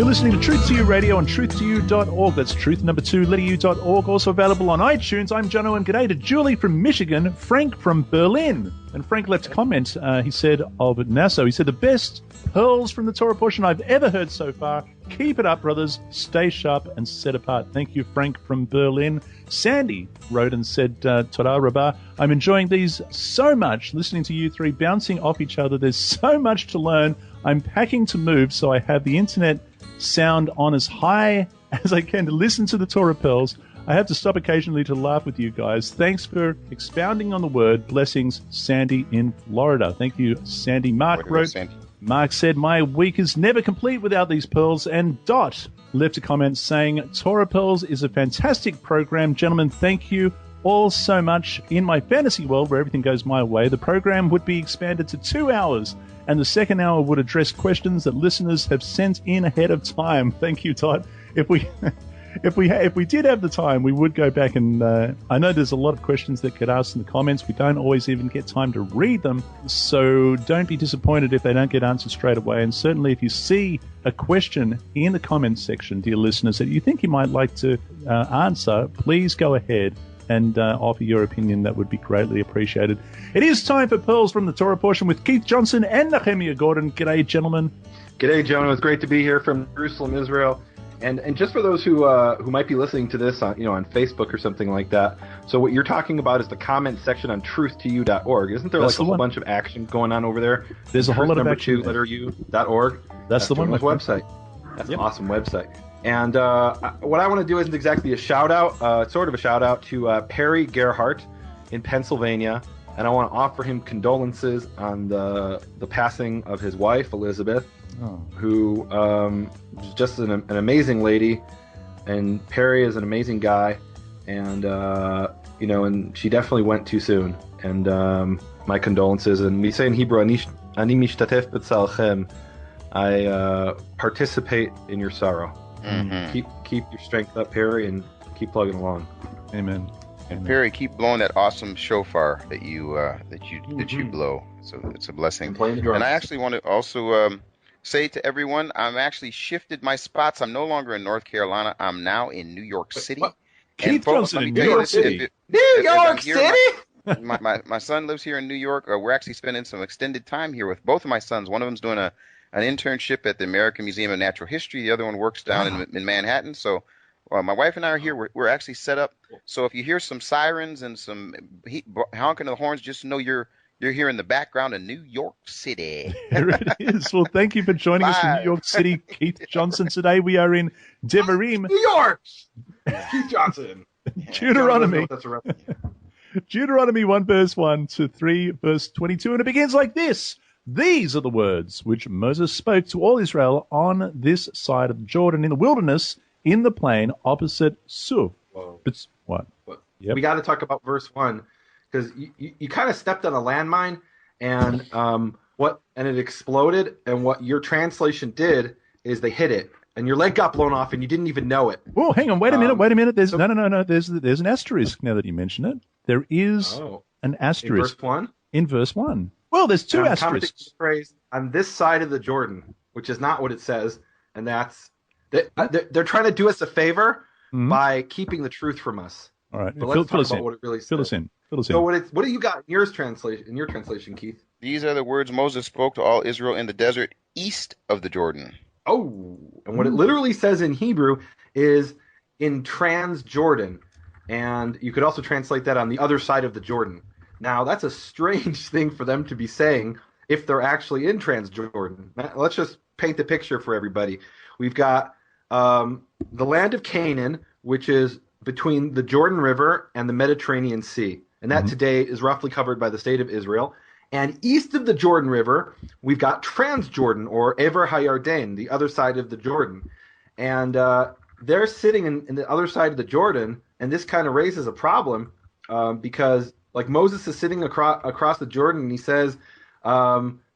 You're listening to Truth to You Radio on truth2u.org. That's truth number 2, letter u.org. Also available on iTunes. I'm Jono, and g'day to Julie from Michigan, Frank from Berlin. And Frank left a comment, he said, of Nassau. He said, the best pearls from the Torah portion I've ever heard so far. Keep it up, brothers. Stay sharp and set apart. Thank you, Frank from Berlin. Sandy wrote and said, Toda Rabbah, I'm enjoying these so much, listening to you three bouncing off each other. There's so much to learn. I'm packing to move, so I have the internet sound on as high as I can to listen to the Torah pearls. I have to stop occasionally to laugh with you guys. Thanks for expounding on the word. Blessings, Sandy in Florida. Thank you, Sandy. Mark wrote, Sandy. Mark said, my week is never complete without these pearls. And Dot left a comment saying, Torah Pearls is a fantastic program. Gentlemen, thank you all so much. In my fantasy world, where everything goes my way, the program would be expanded to 2 hours, and the second hour would address questions that listeners have sent in ahead of time. Thank you, Todd. If we did have the time, we would go back and I know there's a lot of questions that get asked in the comments. We don't always even get time to read them, so don't be disappointed if they don't get answered straight away. And certainly if you see a question in the comments section, dear listeners, that you think you might like to answer, please go ahead and offer your opinion. That would be greatly appreciated. It is time for Pearls from the Torah portion with Keith Johnson and Nehemiah Gordon. G'day, gentlemen. G'day, Jonah. It's great to be here from Jerusalem, Israel. And just for those who might be listening to this on on Facebook or something like that, so what you're talking about is the comment section on truth2u.org. Isn't there like a whole bunch of action going on over there? There's a whole lot of action. Number 2, letter U.org. That's the one. Website. That's an awesome website. And what I want to do isn't exactly a shout-out. It's sort of a shout-out to Perry Gerhardt in Pennsylvania. And I want to offer him condolences on the passing of his wife, Elizabeth, who was just an amazing lady. And Perry is an amazing guy. And, and she definitely went too soon. And my condolences. And we say in Hebrew, Ani mishtatef b'tzalchem. I participate in your sorrow. Mm-hmm. Keep your strength up, Perry, and keep plugging along. Amen. And Perry, keep blowing that awesome shofar that you blow. So it's a blessing. And I actually want to also say to everyone, I'm actually shifted my spots. I'm no longer in North Carolina. I'm now in New York City. Keith Johnson in New York City. New York City. My son lives here in New York. We're actually spending some extended time here with both of my sons. One of them's doing an internship at the American Museum of Natural History. The other one works down in Manhattan. So my wife and I are here. We're actually set up. So if you hear some sirens and some honking of the horns, just know you're here in the background of New York City. There it is. Well, thank you for joining us from New York City, Keith Johnson. Today we are in Devarim, New York. Keith Johnson. Deuteronomy. Deuteronomy 1 verse 1 to 3 verse 22, and it begins like this. These are the words which Moses spoke to all Israel on this side of the Jordan in the wilderness, in the plain opposite Suf. Whoa. It's what? Yep. We got to talk about verse 1 because you kind of stepped on a landmine, and it exploded. And what your translation did is they hit it, and your leg got blown off, and you didn't even know it. Oh, hang on, wait a minute. There's no. There's an asterisk now that you mention it. There is an asterisk in verse 1. In verse 1. Well, there's two asterisks. The phrase on this side of the Jordan, which is not what it says, and that's they're trying to do us a favor by keeping the truth from us. All right, but let's talk about what it really says. Fill us in. So what do you got in your translation, Keith? These are the words Moses spoke to all Israel in the desert east of the Jordan. Oh, and what it literally says in Hebrew is in Transjordan, and you could also translate that on the other side of the Jordan. Now, that's a strange thing for them to be saying if they're actually in Transjordan. Let's just paint the picture for everybody. We've got the land of Canaan, which is between the Jordan River and the Mediterranean Sea. And that today is roughly covered by the state of Israel. And east of the Jordan River, we've got Transjordan, or Ever HaYarden, the other side of the Jordan. And they're sitting in the other side of the Jordan, and this kind of raises a problem because like Moses is sitting across the Jordan, and he says,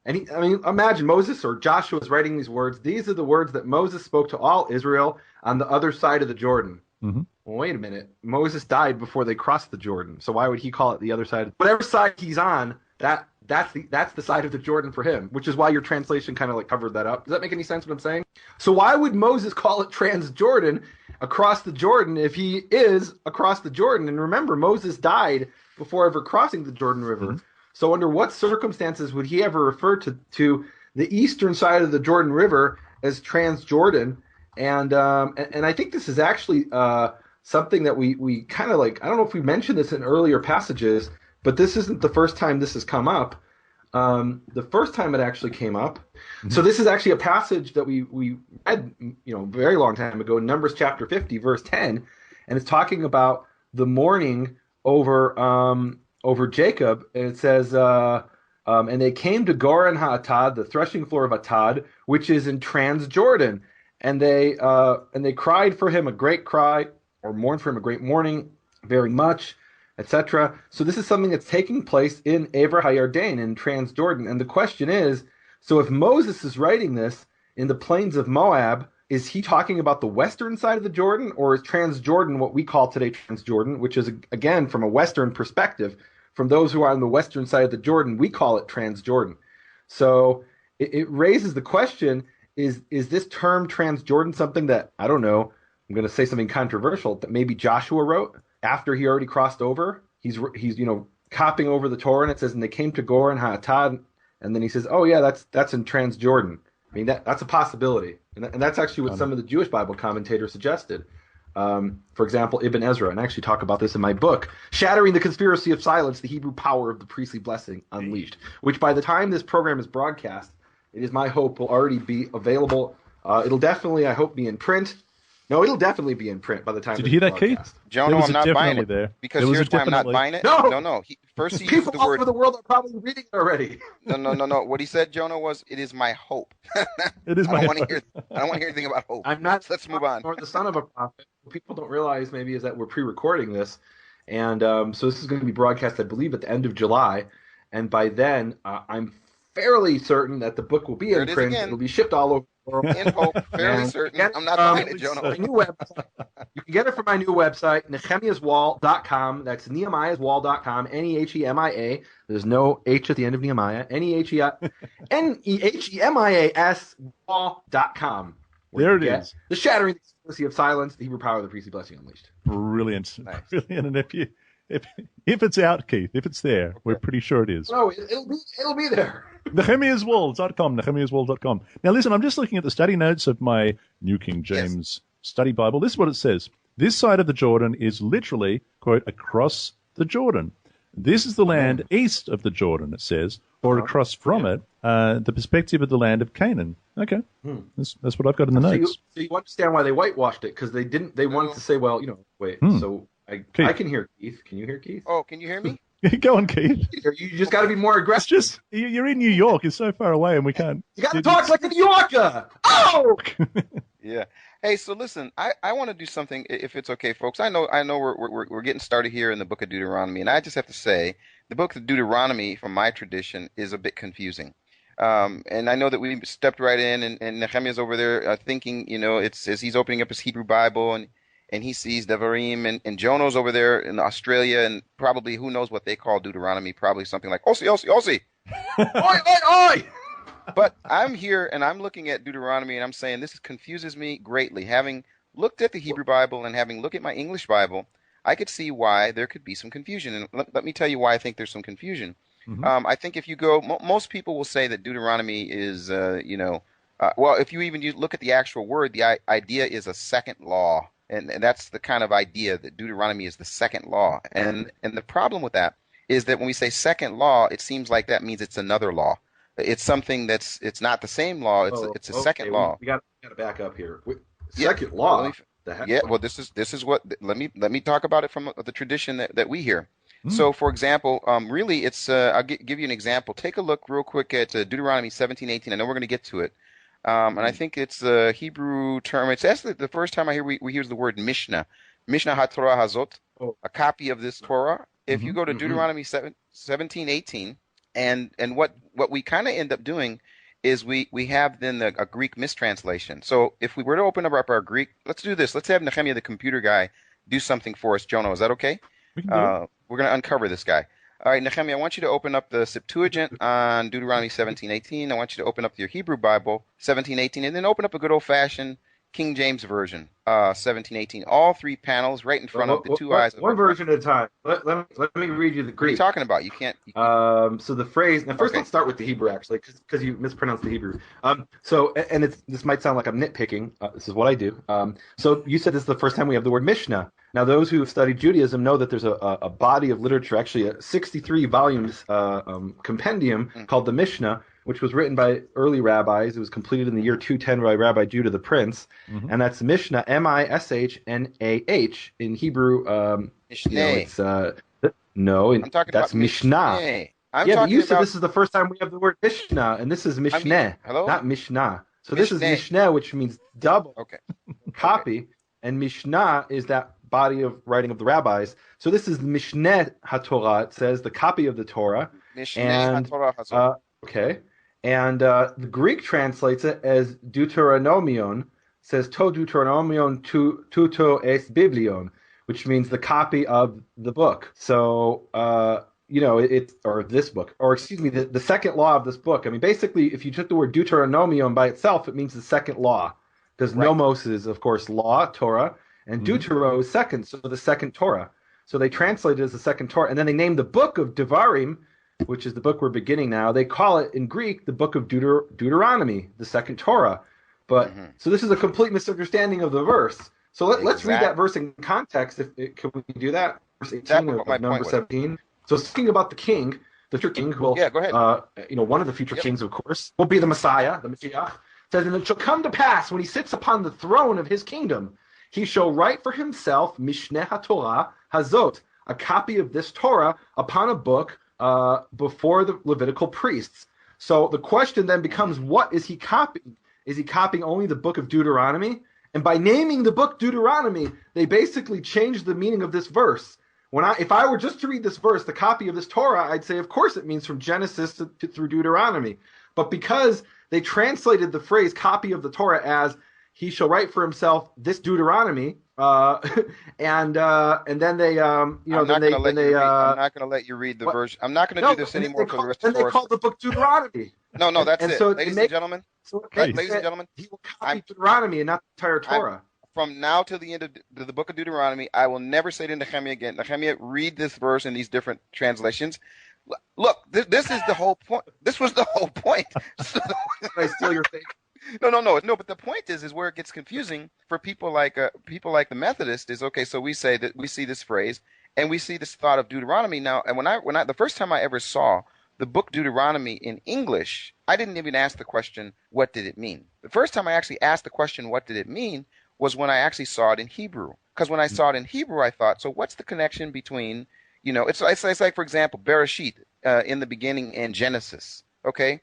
imagine Moses or Joshua is writing these words. These are the words that Moses spoke to all Israel on the other side of the Jordan. Mm-hmm. Well, wait a minute. Moses died before they crossed the Jordan, so why would he call it the other side? Whatever side he's on, that that's the side of the Jordan for him, which is why your translation kind of like covered that up. Does that make any sense what I'm saying? So why would Moses call it Transjordan, across the Jordan, if he is across the Jordan? And remember, Moses died before ever crossing the Jordan River. Mm-hmm. So under what circumstances would he ever refer to the eastern side of the Jordan River as Transjordan? And I think this is actually something that we kind of like, I don't know if we mentioned this in earlier passages, but this isn't the first time this has come up. The first time it actually came up. Mm-hmm. So this is actually a passage that we read, a very long time ago, in Numbers chapter 50, verse 10, and it's talking about the mourning over Jacob, and it says, and they came to Goren HaAtad, the threshing floor of Atad, which is in Transjordan, and they cried for him a great cry, or mourned for him a great mourning, very much, etc. So this is something that's taking place in Ever HaYarden, in Transjordan. And the question is, so if Moses is writing this in the plains of Moab, is he talking about the western side of the Jordan, or is Transjordan what we call today Transjordan, which is, again, from a western perspective, from those who are on the western side of the Jordan, we call it Transjordan. So it raises the question, is this term Transjordan something that, I don't know, I'm going to say something controversial, that maybe Joshua wrote after he already crossed over? He's copying over the Torah, and it says, and they came to Goren HaAtad, and then he says, oh yeah, that's in Transjordan. I mean, that's a possibility. And that's actually what some of the Jewish Bible commentators suggested. For example, Ibn Ezra, and I actually talk about this in my book, Shattering the Conspiracy of Silence, the Hebrew Power of the Priestly Blessing Unleashed, which by the time this program is broadcast, it is my hope will already be available. It'll definitely, I hope, be in print. No, it'll definitely be in print by the time. Did you hear that, Keith? Jonah, I'm not buying it. There. Because here's why I'm not buying it. No. First he used the word. People all over the world are probably reading it already. No. What he said, Jonah, was, "It is my hope." It is my hope. I don't want to hear anything about hope. I'm not. Let's move on. Or the son of a prophet. What people don't realize maybe is that we're pre-recording this, and so this is going to be broadcast, I believe, at the end of July, and by then, I'm fairly certain that the book will be in print. It'll be shipped all over. In hope, fairly certain. I'm not buying it, Jonah. My new website. You can get it from my new website, nehemiahswall.com. That's nehemiahswall.com, Nehemia. There's no H at the end of Nehemiah. Nehemias wall.com. There it is. The Shattering the Conspiracy of Silence, the Hebrew Power of the Priestly Blessing Unleashed. Brilliant. Nice. Brilliant. And if it's out, Keith, if it's there, we're pretty sure it is. No, it'll be there. nehemiaswall.com. Now listen, I'm just looking at the study notes of my New King James Study Bible. This is what it says. This side of the Jordan is literally, quote, across the Jordan. This is the land east of the Jordan, it says, or across from it, the perspective of the land of Canaan. Okay, that's what I've got in the notes. So you understand why they whitewashed it, because they wanted to say, well, wait, so I can hear Keith. Can you hear Keith? Oh, can you hear me? Go on, Keith. You just got to be more aggressive. You're in New York. It's so far away, and we can't. You got to talk like a New Yorker. Oh. Yeah. Hey, so listen, I want to do something, if it's okay, folks. I know we're getting started here in the book of Deuteronomy, and I just have to say, the book of Deuteronomy, from my tradition, is a bit confusing. And I know that we stepped right in, and Nehemiah's over there thinking, it's as he's opening up his Hebrew Bible, and he sees Devarim, and Jonah's over there in Australia, and probably who knows what they call Deuteronomy, probably something like Osi, Osi, Osi. Oi, oi, oi! But I'm here, and I'm looking at Deuteronomy, and I'm saying this confuses me greatly. Having looked at the Hebrew Bible and having looked at my English Bible, I could see why there could be some confusion. And let me tell you why I think there's some confusion. Mm-hmm. I think if you go, most people will say that Deuteronomy is, well, if you even look at the actual word, the idea is a second law. And that's the kind of idea that Deuteronomy is the second law. And the problem with that is that when we say second law, it seems like that means it's another law. It's something it's not the same law. It's a second law. We got to back up here. Second law. Well, this is what. Let me talk about it from the tradition that we hear. So, for example, really, it's. I'll give you an example. Take a look real quick at Deuteronomy 17:18. I know we're going to get to it. And I think it's the Hebrew term. It's actually the first time I hear we use the word Mishnah. Mishnah HaTorah Hazot, a copy of this Torah. If you go to Deuteronomy 17:18, and what we kind of end up doing is we have then a Greek mistranslation. So if we were to open up our Greek, let's do this. Let's have Nehemiah, the computer guy, do something for us. Jonah, is that okay? We can do it. We're going to uncover this guy. All right, Nehemiah, I want you to open up the Septuagint on Deuteronomy 17:18. I want you to open up your Hebrew Bible, 17:18, and then open up a good old-fashioned King James Version, 17:18. All three panels right in front of the two eyes of one our friend. version at a time. Let me read you the What are you Greek. talking about? You can't. So the phrase. Now, first, Okay. let's start with the Hebrew, actually, because you mispronounced the Hebrew. This might sound like I'm nitpicking. This is what I do. So you said this is the first time we have the word Mishnah. Now, those who have studied Judaism know that there's a body of literature, actually a 63 volumes compendium called the Mishnah, which was written by early rabbis. It was completed in the year 210 by Rabbi Judah the Prince, and that's Mishnah, Mishnah in Hebrew. Mishneh. I'm talking That's about Mishnah. Mishneh. But you said this is the first time we have the word Mishnah, and this is Mishneh, hello? not Mishnah. So this is Mishneh. Mishneh, which means double Okay. copy, and Mishnah is that body of writing of the rabbis. So this is the Mishneh HaTorah. It says the copy of the Torah. Mishneh And HaTorah Hazor. okay, and the Greek translates it as Deuteronomion. Says to Deuteronomion tuto es biblion, which means the copy of the book. So it's or this book, or excuse me, the second law of this book. I mean, basically, if you took the word Deuteronomion by itself, it means the second law, because Right. nomos is, of course, law, Torah, and Deutero is second, so the second Torah. So they translate it as the second Torah, and then they name the book of Devarim, which is the book we're beginning now. They call it in Greek the book of Deuteronomy, the second Torah. But so this is a complete misunderstanding of the verse. So let's read that verse in context. Can we do that? Verse 18 of number 17. So speaking about the king, the future king, who will, go ahead. One of the future kings, of course, will be the Messiah, the Mashiach. Says, and it shall come to pass when he sits upon the throne of his kingdom, he shall write for himself Mishneh HaTorah Hazot, a copy of this Torah upon a book before the Levitical priests. So the question then becomes, what is he copying? Is he copying only the book of Deuteronomy? And by naming the book Deuteronomy, they basically changed the meaning of this verse. If I were just to read this verse, the copy of this Torah, I'd say, of course, it means from Genesis through Deuteronomy. But because they translated the phrase "copy of the Torah" as "he shall write for himself this Deuteronomy," and then they, I'm not going to let you read the version. I'm not going to do this anymore for the rest of the course. Then they call the book Deuteronomy. No, that's it. So ladies and gentlemen, he will copy Deuteronomy and not the entire Torah. From now to the end of the book of Deuteronomy, I will never say to Nehemiah again, Nehemiah, read this verse in these different translations. Look, this is the whole point. This was the whole point. So, did I steal your thing? No. But the point is where it gets confusing for people like the Methodists is, okay, so we say that we see this phrase and we see this thought of Deuteronomy now. And when I the first time I ever saw the book Deuteronomy in English, I didn't even ask the question, what did it mean? The first time I actually asked the question, what did it mean, was when I actually saw it in Hebrew. Because when I saw it in Hebrew, I thought, so what's the connection between, it's like, for example, Bereshit in the beginning in Genesis, okay?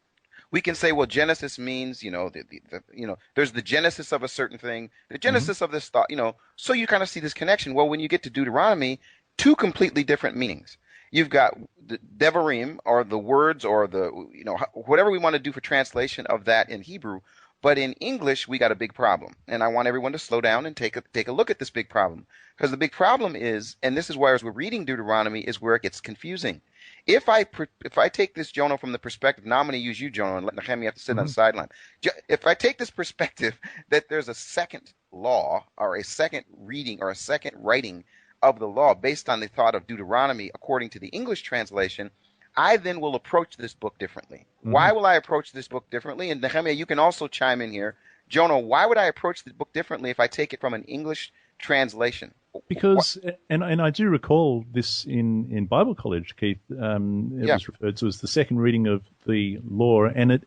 We can say, well, Genesis means, there's the genesis of a certain thing, the genesis of this thought, so you kind of see this connection. Well, when you get to Deuteronomy, two completely different meanings. You've got the Devarim, or the words, or the, whatever we want to do for translation of that in Hebrew. But in English, we got a big problem. And I want everyone to slow down and take a look at this big problem. Because the big problem is, and this is why as we're reading Deuteronomy, is where it gets confusing. If I take this, Jonah, from the perspective, now I'm going to use you, Jonah, and let Nehemiah have to sit on the sideline. If I take this perspective that there's a second law, or a second reading, or a second writing of the law based on the thought of Deuteronomy according to the English translation, I then will approach this book differently. Why will I approach this book differently? And Nehemiah, you can also chime in here. Jonah, why would I approach the book differently if I take it from an English translation? Because, and I do recall this in Bible college, Keith. It was referred to as the second reading of the law, and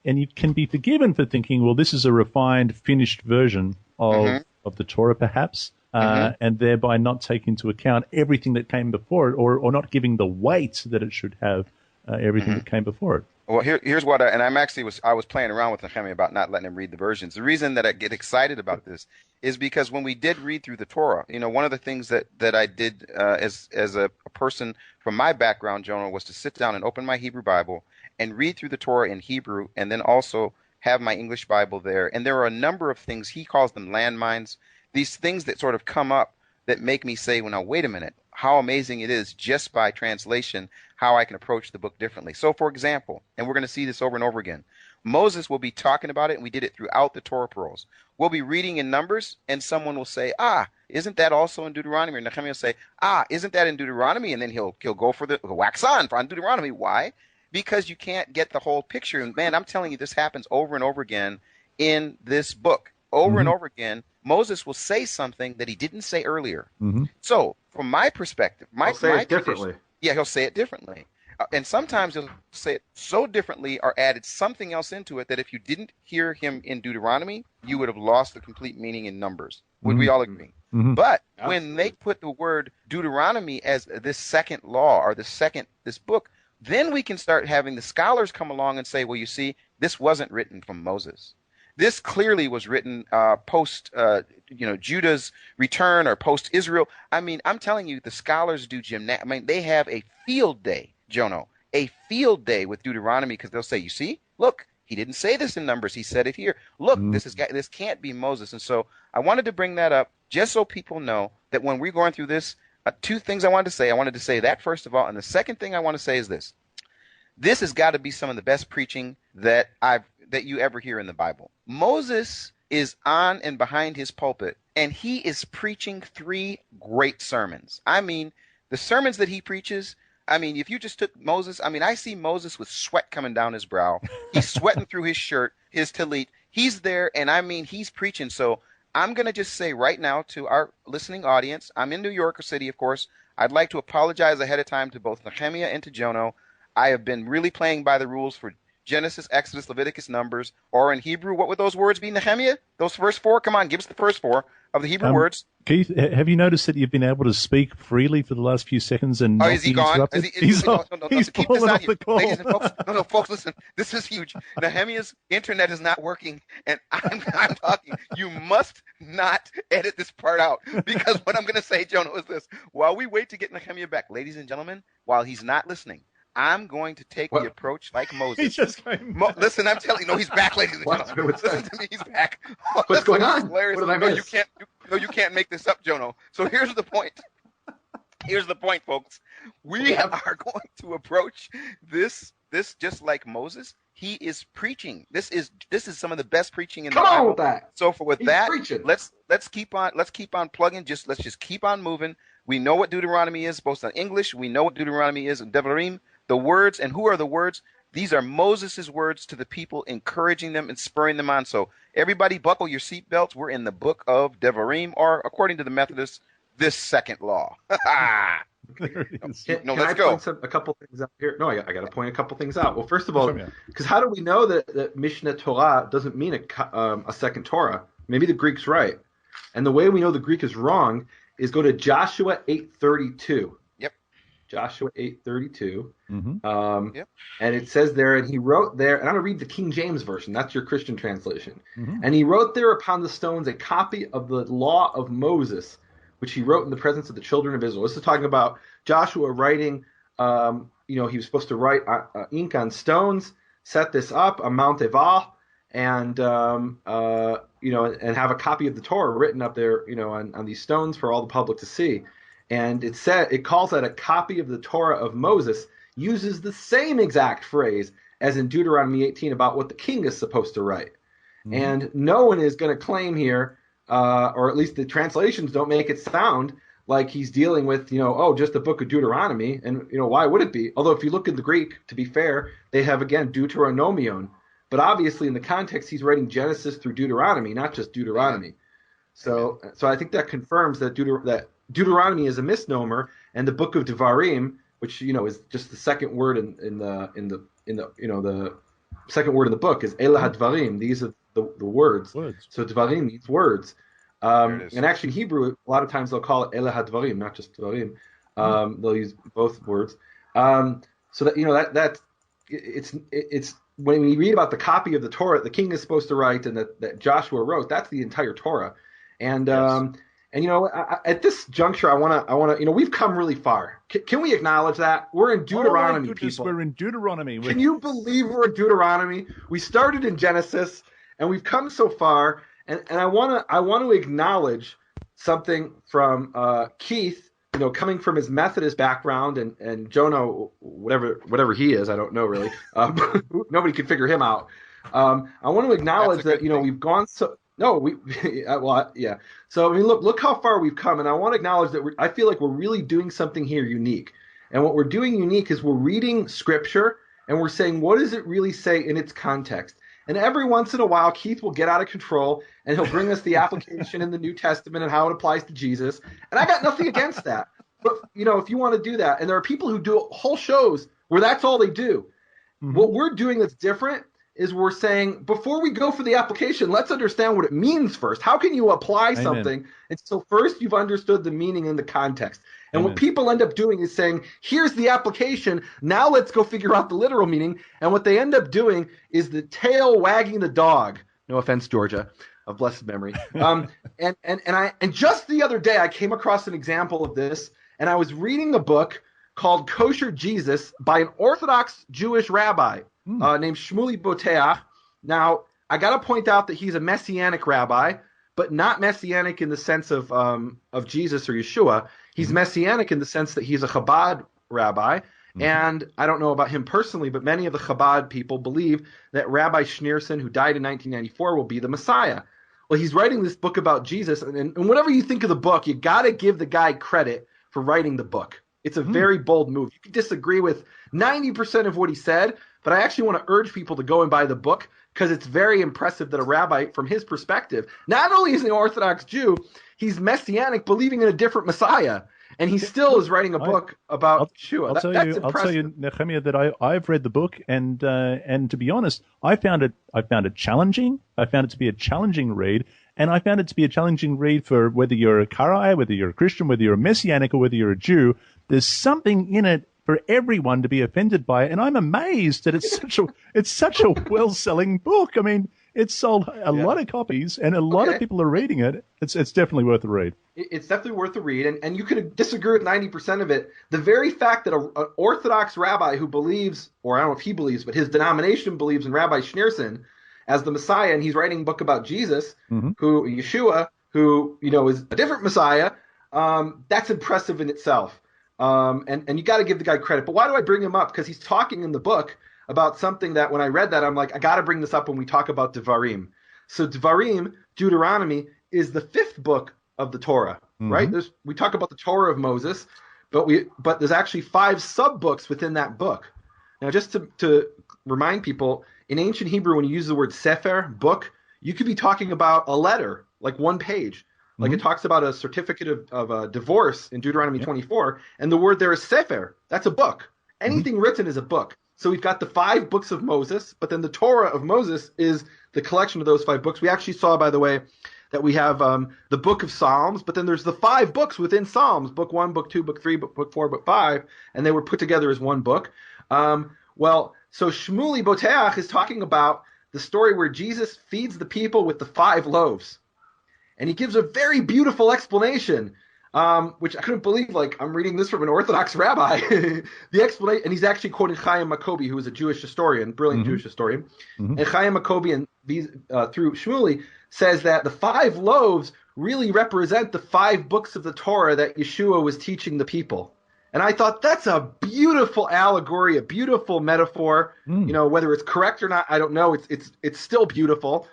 you can be forgiven for thinking, well, this is a refined, finished version of the Torah, perhaps. And thereby not take into account everything that came before it, or not giving the weight that it should have, everything that came before it. Well, here's what I was playing around with Nehemiah about not letting him read the versions. The reason that I get excited about this is because when we did read through the Torah, one of the things that I did as a person from my background, Jonah, was to sit down and open my Hebrew Bible and read through the Torah in Hebrew, and then also have my English Bible there. And there are a number of things, he calls them landmines, these things that sort of come up that make me say, well, now, wait a minute. how amazing it is just by translation, how I can approach the book differently. So, for example, and we're going to see this over and over again, Moses will be talking about it, and we did it throughout the Torah pearls. We'll be reading in Numbers, and someone will say, isn't that also in Deuteronomy? Or Nehemiah will say, isn't that in Deuteronomy? And then he'll go for the wax on Deuteronomy. Why? Because you can't get the whole picture. And man, I'm telling you, this happens over and over again in this book. Over and over again, Moses will say something that he didn't say earlier. So, from my perspective, He'll say it differently. Yeah, he'll say it differently. And sometimes he'll say it so differently or added something else into it that if you didn't hear him in Deuteronomy, you would have lost the complete meaning in Numbers. Would we all agree? But when they put the word Deuteronomy as this second law or this book, then we can start having the scholars come along and say, well, you see, this wasn't written from Moses. This clearly was written post, Judah's return or post Israel. I mean, I'm telling you, the scholars do gymnastics. I mean, they have a field day, Jono, a field day with Deuteronomy because they'll say, you see, look, he didn't say this in Numbers. He said it here. Look, this can't be Moses. And so I wanted to bring that up just so people know that when we're going through this, two things I wanted to say. I wanted to say that first of all, and the second thing I want to say is this. This has got to be some of the best preaching that you ever hear in the Bible. Moses is on and behind his pulpit, and he is preaching 3 great sermons. I mean, the sermons that he preaches, I mean, if you just took Moses, I mean, I see Moses with sweat coming down his brow. He's sweating through his shirt, his tallit. He's there, and I mean, he's preaching. So I'm going to just say right now to our listening audience, I'm in New York City, of course. I'd like to apologize ahead of time to both Nehemiah and to Jono. I have been really playing by the rules for Genesis, Exodus, Leviticus, Numbers, or in Hebrew, what would those words be, Nehemiah? Those first 4? Come on, give us the first 4 of the Hebrew words. Keith, have you noticed that you've been able to speak freely for the last few seconds and not is he be gone? interrupted? He's fallen off the call. Ladies and folks, folks, listen, this is huge. Nehemiah's internet is not working, and I'm talking. You must not edit this part out, because what I'm going to say, Jonah, is this. While we wait to get Nehemiah back, ladies and gentlemen, while he's not listening, I'm going to take the approach like Moses. He just came back. Listen, I'm telling you, no, he's back, ladies and gentlemen. Listen to me, he's back. What's going on? What did I miss? You can't make this up, Jono. So here's the point. Here's the point, folks. We are going to approach this just like Moses. He is preaching. This is some of the best preaching in the Bible. Come on with that. So He's preaching. let's keep on plugging. Let's just keep on moving. We know what Deuteronomy is, both in English. We know what Deuteronomy is in Devarim. The words, and who are the words? These are Moses' words to the people, encouraging them and spurring them on. So everybody buckle your seatbelts. We're in the book of Devarim, or according to the Methodists, this second law. Let's go. Point a couple things out here? No, I got to point a couple things out. Well, first of all, because how do we know that Mishnah Torah doesn't mean a second Torah? Maybe the Greek's right. And the way we know the Greek is wrong is go to Joshua 8:32. Joshua 8:32, and it says there, and he wrote there, and I'm going to read the King James Version, that's your Christian translation, and he wrote there upon the stones a copy of the law of Moses, which he wrote in the presence of the children of Israel. This is talking about Joshua writing, he was supposed to write ink on stones, set this up on Mount Ebal, and and have a copy of the Torah written up there, on these stones for all the public to see. And it calls that a copy of the Torah of Moses, uses the same exact phrase as in Deuteronomy 18 about what the king is supposed to write. And no one is going to claim here, or at least the translations don't make it sound like he's dealing with, just the book of Deuteronomy. And, why would it be? Although if you look at the Greek, to be fair, they have, again, Deuteronomion. But obviously in the context, he's writing Genesis through Deuteronomy, not just Deuteronomy. So I think that confirms that Deuteronomy is a misnomer, and the book of Devarim, which is just the second word in the second word in the book is Elah HaDvarim. These are the words. So Devarim means words. And actually in Hebrew, a lot of times they'll call it Elah HaDvarim, not just Devarim. They'll use both words. So that it's when we read about the copy of the Torah the king is supposed to write and that Joshua wrote, that's the entire Torah. And And at this juncture, I want to. We've come really far. Can we acknowledge that we're in Deuteronomy, people? We're in Deuteronomy. Can you believe we're in Deuteronomy? We started in Genesis, and we've come so far. And I want to acknowledge something from Keith, coming from his Methodist background and Jonah, whatever he is, I don't know really. Nobody can figure him out. I want to acknowledge that we've gone so. No, yeah. So I mean, look how far we've come, and I want to acknowledge that I feel like we're really doing something here unique. And what we're doing unique is we're reading Scripture and we're saying, what does it really say in its context? And every once in a while, Keith will get out of control and he'll bring us the application in the New Testament and how it applies to Jesus. And I got nothing against that. But if you want to do that, and there are people who do whole shows where that's all they do. Mm-hmm. What we're doing that's different is we're saying, before we go for the application, let's understand what it means first. How can you apply something? And so first you've understood the meaning and the context. And what people end up doing is saying, here's the application, now let's go figure out the literal meaning. And what they end up doing is the tail wagging the dog. No offense, Georgia, of blessed memory. And just the other day I came across an example of this, and I was reading a book called Kosher Jesus by an Orthodox Jewish rabbi named Shmuley Boteach. Now, I got to point out that he's a Messianic rabbi, but not Messianic in the sense of Jesus or Yeshua. He's Messianic in the sense that he's a Chabad rabbi. And I don't know about him personally, but many of the Chabad people believe that Rabbi Schneerson, who died in 1994, will be the Messiah. Well, he's writing this book about Jesus, and whatever you think of the book, you got to give the guy credit for writing the book. It's a very bold move. You can disagree with 90% of what he said, but I actually want to urge people to go and buy the book because it's very impressive that a rabbi, from his perspective, not only is he an Orthodox Jew, he's Messianic, believing in a different Messiah. And he still is writing a book about Yeshua. I'll tell you, Nehemiah, that I've read the book, and to be honest, I found it challenging. I found it to be a challenging read, and I found it to be a challenging read for whether you're a Karaite, whether you're a Christian, whether you're a Messianic, or whether you're a Jew. There's something in it for everyone to be offended by, and I'm amazed that it's such a well-selling book. I mean, it's sold a lot of copies, and a lot of people are reading it. It's definitely worth a read. It's definitely worth a read, and you could disagree with 90% of it. The very fact that an Orthodox rabbi who believes, or I don't know if he believes, but his denomination believes in Rabbi Schneerson as the Messiah, and he's writing a book about Jesus, who Yeshua, who is a different Messiah, that's impressive in itself. And you got to give the guy credit. But why do I bring him up? Because he's talking in the book about something that when I read that, I'm like, I got to bring this up when we talk about Devarim. So Devarim, Deuteronomy, is the fifth book of the Torah, right? We talk about the Torah of Moses, but there's actually 5 sub-books within that book. Now, just to remind people, in ancient Hebrew, when you use the word sefer, book, you could be talking about a letter, like one page. Like it talks about a certificate of a divorce in Deuteronomy 24, and the word there is sefer. That's a book. Anything written is a book. So we've got the 5 books of Moses, but then the Torah of Moses is the collection of those 5 books. We actually saw, by the way, that we have the book of Psalms, but then there's the 5 books within Psalms, book 1, book 2, book 3, book 4, book 5, and they were put together as one book. So Shmuley Boteach is talking about the story where Jesus feeds the people with the 5 loaves. And he gives a very beautiful explanation, which I couldn't believe. Like, I'm reading this from an Orthodox rabbi. The explanation, and he's actually quoting Chaim Maccobi, who is a Jewish historian, brilliant Jewish historian. And Chaim Maccobi, through Shmuley, says that the 5 loaves really represent the 5 books of the Torah that Yeshua was teaching the people. And I thought that's a beautiful allegory, a beautiful metaphor. Whether it's correct or not, I don't know. It's still beautiful.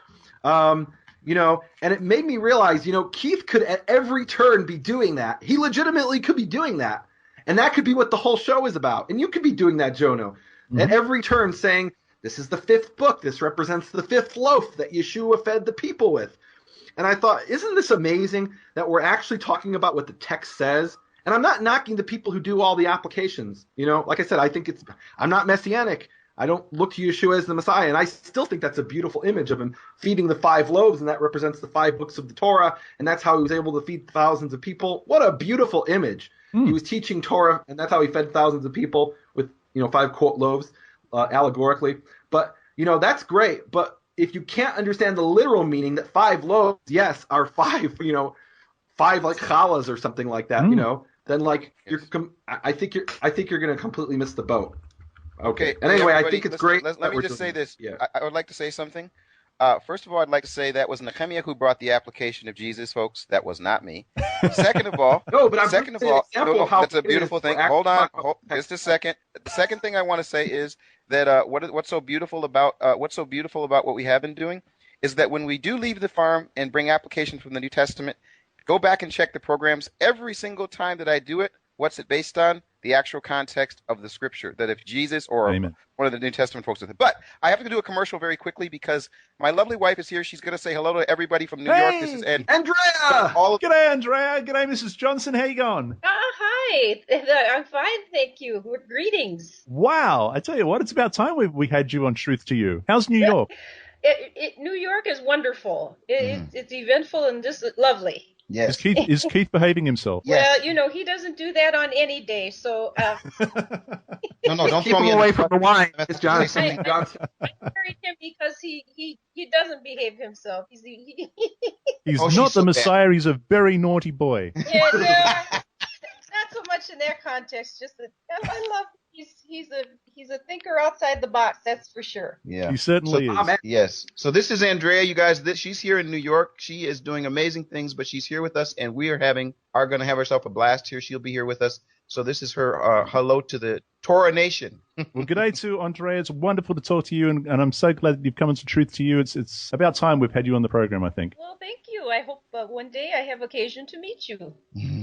And it made me realize, Keith could at every turn be doing that. He legitimately could be doing that. And that could be what the whole show is about. And you could be doing that, Jono, at every turn saying, this is the 5th book. This represents the 5th loaf that Yeshua fed the people with. And I thought, isn't this amazing that we're actually talking about what the text says? And I'm not knocking the people who do all the applications. Like I said, I'm not Messianic. I don't look to Yeshua as the Messiah, and I still think that's a beautiful image of him feeding the 5 loaves, and that represents the 5 books of the Torah, and that's how he was able to feed thousands of people. What a beautiful image. He was teaching Torah, and that's how he fed thousands of people with 5 quote loaves, allegorically. But, that's great. But if you can't understand the literal meaning that 5 loaves, yes, are 5, 5 like challahs or something like that, then I think you're going to completely miss the boat. Okay. And anyway, I think it's great. Let me just say this. Yeah. I would like to say something. First of all, I'd like to say that was Nehemiah who brought the application of Jesus, folks. That was not me. Second of all, No, but I'm second of all, how that's a beautiful thing. Hold on, just a second. The second thing I want to say is that what's so beautiful about what we have been doing is that when we do leave the farm and bring application from the New Testament, go back and check the programs. Every single time that I do it, what's it based on? The actual context of the scripture. That if Jesus or Amen. one of the New Testament folks with it. But I have to do a commercial very quickly because my lovely wife is here. She's going to say hello to everybody from New York. This is Andrea. G'day, Andrea. G'day, Mrs. Johnson. How you going? Hi. I'm fine, thank you. Greetings. Wow. I tell you what, it's about time we had you on Truth to You. How's New York? New York is wonderful. It's eventful and just lovely. Yes. Is Keith behaving himself? Yes. Well, he doesn't do that on any day, so... No, don't keep throw me him away from the wine. It's Johnson. I married him because he doesn't behave himself. He's not the Messiah. He's a very naughty boy. Yeah, no, not so much in their context. Just that I love. He's a thinker outside the box. That's for sure. Yeah, he certainly is. Yes. So this is Andrea, you guys. She's here in New York. She is doing amazing things, but she's here with us, and we are going to have herself a blast here. She'll be here with us. So this is her hello to the Torah Nation. Well, good day to Andrea. It's wonderful to talk to you, and I'm so glad that you've come into Truth to You. It's about time we've had you on the program, I think. Well, thank you. I hope one day I have occasion to meet you.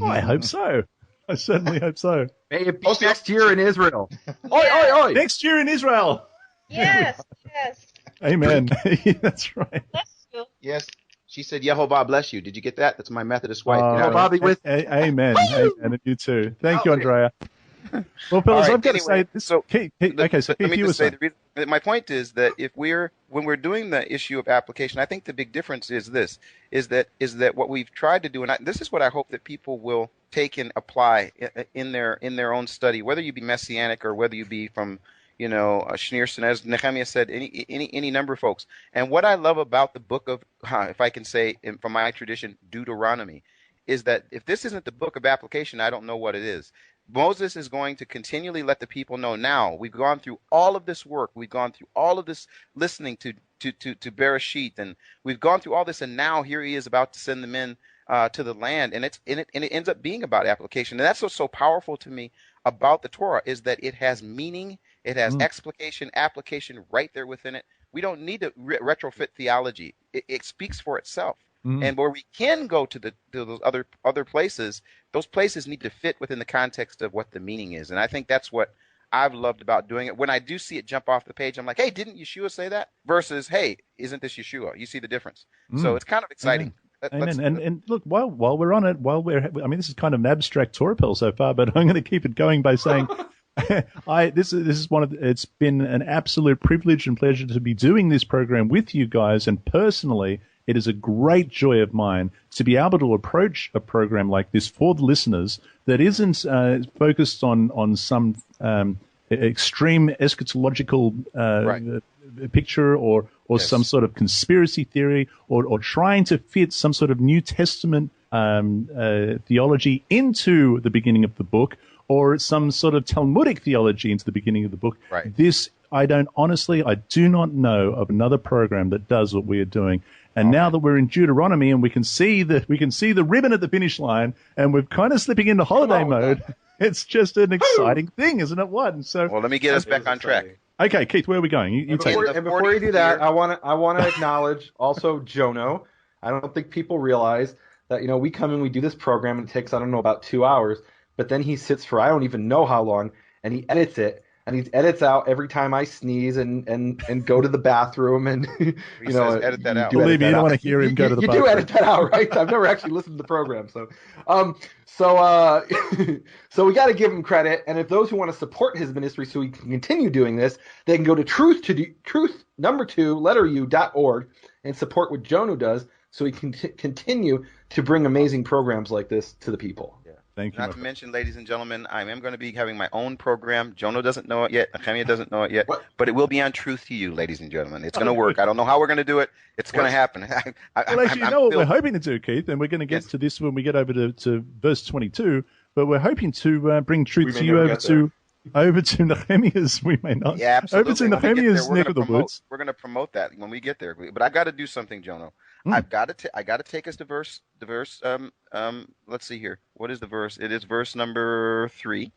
Oh, I hope so. I certainly hope so. May it be next year in Israel. Oi, oi, oi. Next year in Israel. Yes. Amen. That's right. Bless you. Yes. She said, Yehovah bless you. Did you get that? That's my Methodist wife. Bobby with. Amen. Amen. And you too. Thank you, Andrea. Well, fellas, I've got to say this. So Keith, my point is that when we're doing the issue of application, I think the big difference is this: is that what we've tried to do, and this is what I hope that people will take and apply in their own study, whether you be Messianic or whether you be from Schneerson, as Nehemiah said, any number of folks. And what I love about the book of, if I can say from my tradition, Deuteronomy, is that if this isn't the book of application, I don't know what it is. Moses is going to continually let the people know now. We've gone through all of this work. We've gone through all of this listening to Bereshit, and we've gone through all this, and now here he is about to send them in to the land, and it ends up being about application. And that's what's so powerful to me about the Torah, is that it has meaning, it has explication, application right there within it. We don't need to retrofit theology. It speaks for itself. And where we can go to those other places, those places need to fit within the context of what the meaning is. And I think that's what I've loved about doing it. When I do see it jump off the page, I'm like, hey, didn't Yeshua say that? Versus, hey, isn't this Yeshua? You see the difference. So it's kind of exciting. Amen. And look, while we're on it, this is kind of an abstract Torah pill so far, but I'm going to keep it going by saying, this is it's been an absolute privilege and pleasure to be doing this program with you guys, and personally, it is a great joy of mine to be able to approach a program like this for the listeners that isn't focused on some extreme eschatological picture or some sort of conspiracy theory or trying to fit some sort of New Testament theology into the beginning of the book, or some sort of Talmudic theology into the beginning of the book. Right. I do not know of another program that does what we are doing. And now that we're in Deuteronomy and we can see the ribbon at the finish line, and we're kind of slipping into holiday mode, it's just an exciting thing, isn't it? Well, let me get us back on track. Okay, Keith, where are we going? You take it. And before you do that, I want to acknowledge also Jono. I don't think people realize that we come in, we do this program, and it takes about 2 hours, but then he sits for I don't even know how long, and he edits it. And he edits out every time I sneeze and go to the bathroom, and he says, edit that out. Believe me, you don't want to hear him go to the bathroom. You do edit that out, right? I've never actually listened to the program, so we got to give him credit. And if those who want to support his ministry so he can continue doing this, they can go to truth2.org and support what Jono does, so he can continue to bring amazing programs like this to the people. Thank you. Not to mention, ladies and gentlemen, I am going to be having my own program. Jono doesn't know it yet. Nehemiah doesn't know it yet. But it will be on Truth to You, ladies and gentlemen. It's going to work. I don't know how we're going to do it. It's going to happen. What we're hoping to do, Keith, and we're going to get to this when we get over to verse 22, but we're hoping to bring Truth to You over to over to Nehemiah's, we may not. Yeah, absolutely. Over to When we get Nehemiah's there, neck of the woods. we're going to promote that when we get there. But I got to do something, Jono. Mm. I got to take us to verse. Let's see here. What is the verse? It is verse number 3.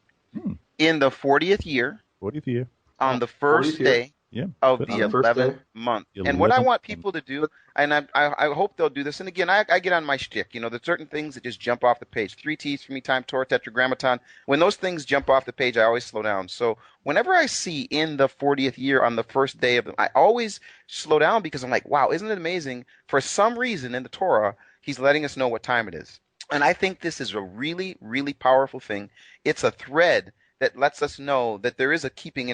In the 40th year, 40th year. on the first day of the 11th month. And what I want people to do, and I hope they'll do this, and again, I get on my shtick. You know, there's certain things that just jump off the page. 3 T's for me, time, Torah, tetragrammaton. When those things jump off the page, I always slow down. So whenever I see in the 40th year on the first day of them, I always slow down because I'm like, wow, isn't it amazing? For some reason in the Torah, he's letting us know what time it is. And I think this is a really, really powerful thing. It's a thread that lets us know that there is a keeping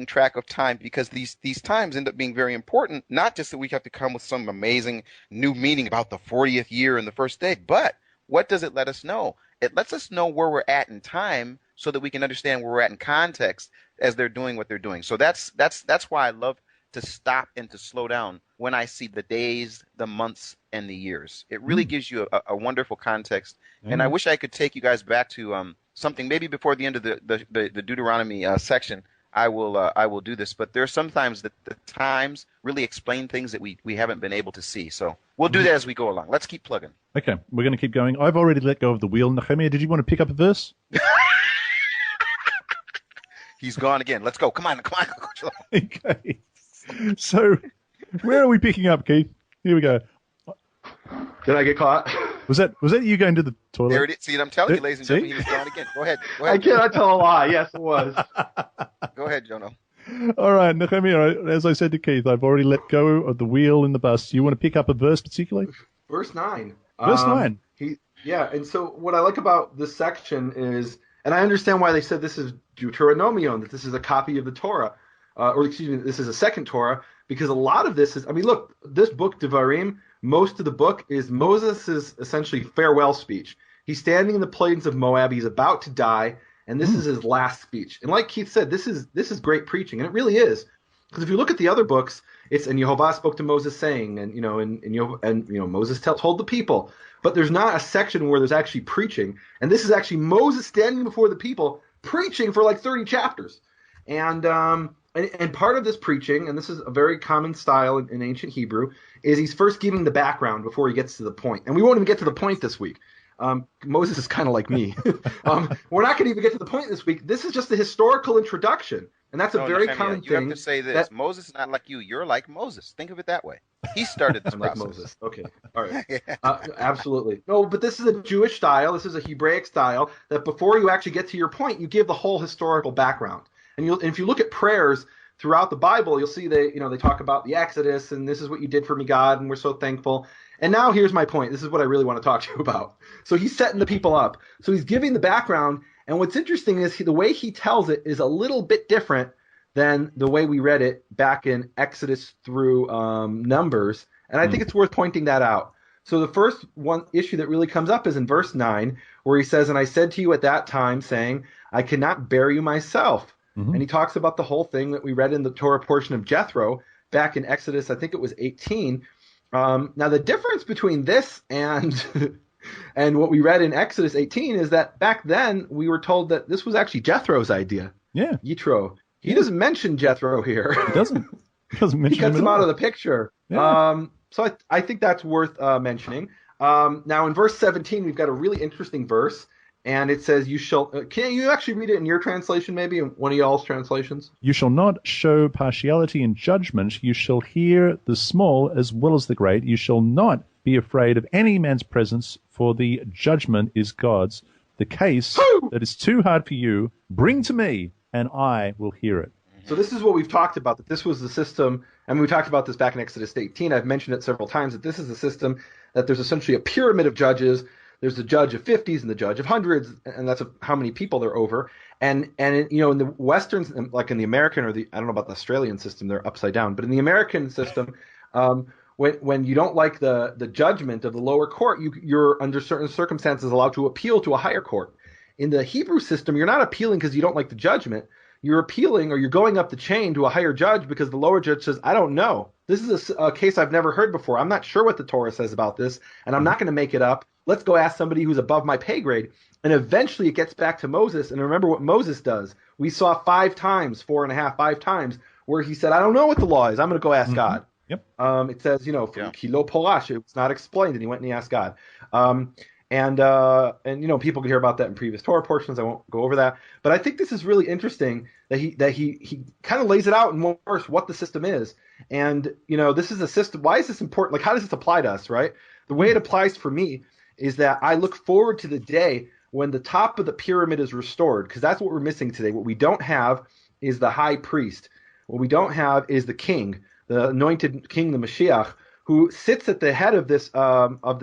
track of time, because these times end up being very important, not just that we have to come with some amazing new meaning about the 40th year and the first day, but what does it let us know? It lets us know where we're at in time so that we can understand where we're at in context as they're doing what they're doing. So that's why I love to stop and to slow down when I see the days, the months, and the years. It really gives you a wonderful context. And I wish I could take you guys back to something maybe before the end of the Deuteronomy section. I will do this, but there are sometimes that the times really explain things that we haven't been able to see. So we'll do that as we go along. Let's keep plugging. Okay, we're going to keep going. I've already let go of the wheel. Nehemiah, did you want to pick up a verse? He's gone again. Let's go. Come on. Okay. So, where are we picking up, Keith? Here we go. Did I get caught? Was that you going to the toilet? There it is. See, I'm telling you, ladies and gentlemen, he was gone again. Go ahead. I cannot tell a lie. Yes, it was. Go ahead, Jono. All right, Nehemiah, as I said to Keith, I've already let go of the wheel in the bus. You want to pick up a verse particularly? Verse 9. Verse 9. And so what I like about this section is, and I understand why they said this is Deuteronomy, that this is a copy of the Torah, this is a second Torah, because a lot of this is, look, this book, Devarim, most of the book is Moses' essentially farewell speech. He's standing in the plains of Moab. He's about to die, and this is his last speech. And like Keith said, this is great preaching, and it really is. Because if you look at the other books, it's and Jehovah spoke to Moses saying, and Moses told the people. But there's not a section where there's actually preaching, and this is actually Moses standing before the people preaching for like 30 chapters. And part of this preaching, and this is a very common style in ancient Hebrew, is he's first giving the background before he gets to the point. And we won't even get to the point this week. Moses is kind of like me. We're not going to even get to the point this week. This is just a historical introduction. And that's a very common thing. You have to say this. Moses is not like you. You're like Moses. Think of it that way. He started this process. Like Moses. Okay. All right. Absolutely. No, but this is a Jewish style. This is a Hebraic style that before you actually get to your point, you give the whole historical background. And if you look at prayers throughout the Bible, you'll see they talk about the Exodus and this is what you did for me, God, and we're so thankful. And now here's my point. This is what I really want to talk to you about. So he's setting the people up. So he's giving the background. And what's interesting is the way he tells it is a little bit different than the way we read it back in Exodus through Numbers. And I think it's worth pointing that out. So the first one issue that really comes up is in verse 9, where he says, "And I said to you at that time, saying, I cannot bear you myself." And he talks about the whole thing that we read in the Torah portion of Jethro back in Exodus, I think it was 18. Now, the difference between this and and what we read in Exodus 18 is that back then we were told that this was actually Jethro's idea. Yeah. Yitro. He doesn't mention Jethro here. He doesn't. He doesn't mention He cuts him out of the picture. Yeah. So I think that's worth mentioning. Now, in verse 17, we've got a really interesting verse. And it says, "You shall." Can you actually read it in your translation, maybe in one of y'all's translations? "You shall not show partiality in judgment. You shall hear the small as well as the great. You shall not be afraid of any man's presence, for the judgment is God's. The case that is too hard for you, bring to me, and I will hear it." So this is what we've talked about, that this was the system, and we talked about this back in Exodus 18. I've mentioned it several times, that this is the system, that there's essentially a pyramid of judges. There's the judge of 50s and the judge of hundreds, and that's how many people they're over. And in the Westerns, like in the American or I don't know about the Australian system, they're upside down. But in the American system, when you don't like the judgment of the lower court, you're under certain circumstances allowed to appeal to a higher court. In the Hebrew system, you're not appealing because you don't like the judgment. you're appealing or you're going up the chain to a higher judge because the lower judge says, I don't know. This is a case I've never heard before. I'm not sure what the Torah says about this, and I'm not going to make it up. Let's go ask somebody who's above my pay grade. And eventually it gets back to Moses. And remember what Moses does. We saw 5 times, 5 times, where he said, I don't know what the law is. I'm going to go ask God. Yep. It says, Kilo Polash, it's not explained, and he went and he asked God. And people can hear about that in previous Torah portions. I won't go over that. But I think this is really interesting that he kind of lays it out in one verse what the system is. And, this is a system. Why is this important? Like, how does this apply to us, right? The way it applies for me is that I look forward to the day when the top of the pyramid is restored, because that's what we're missing today. What we don't have is the high priest. What we don't have is the king, the anointed king, the Mashiach, who sits at the head of this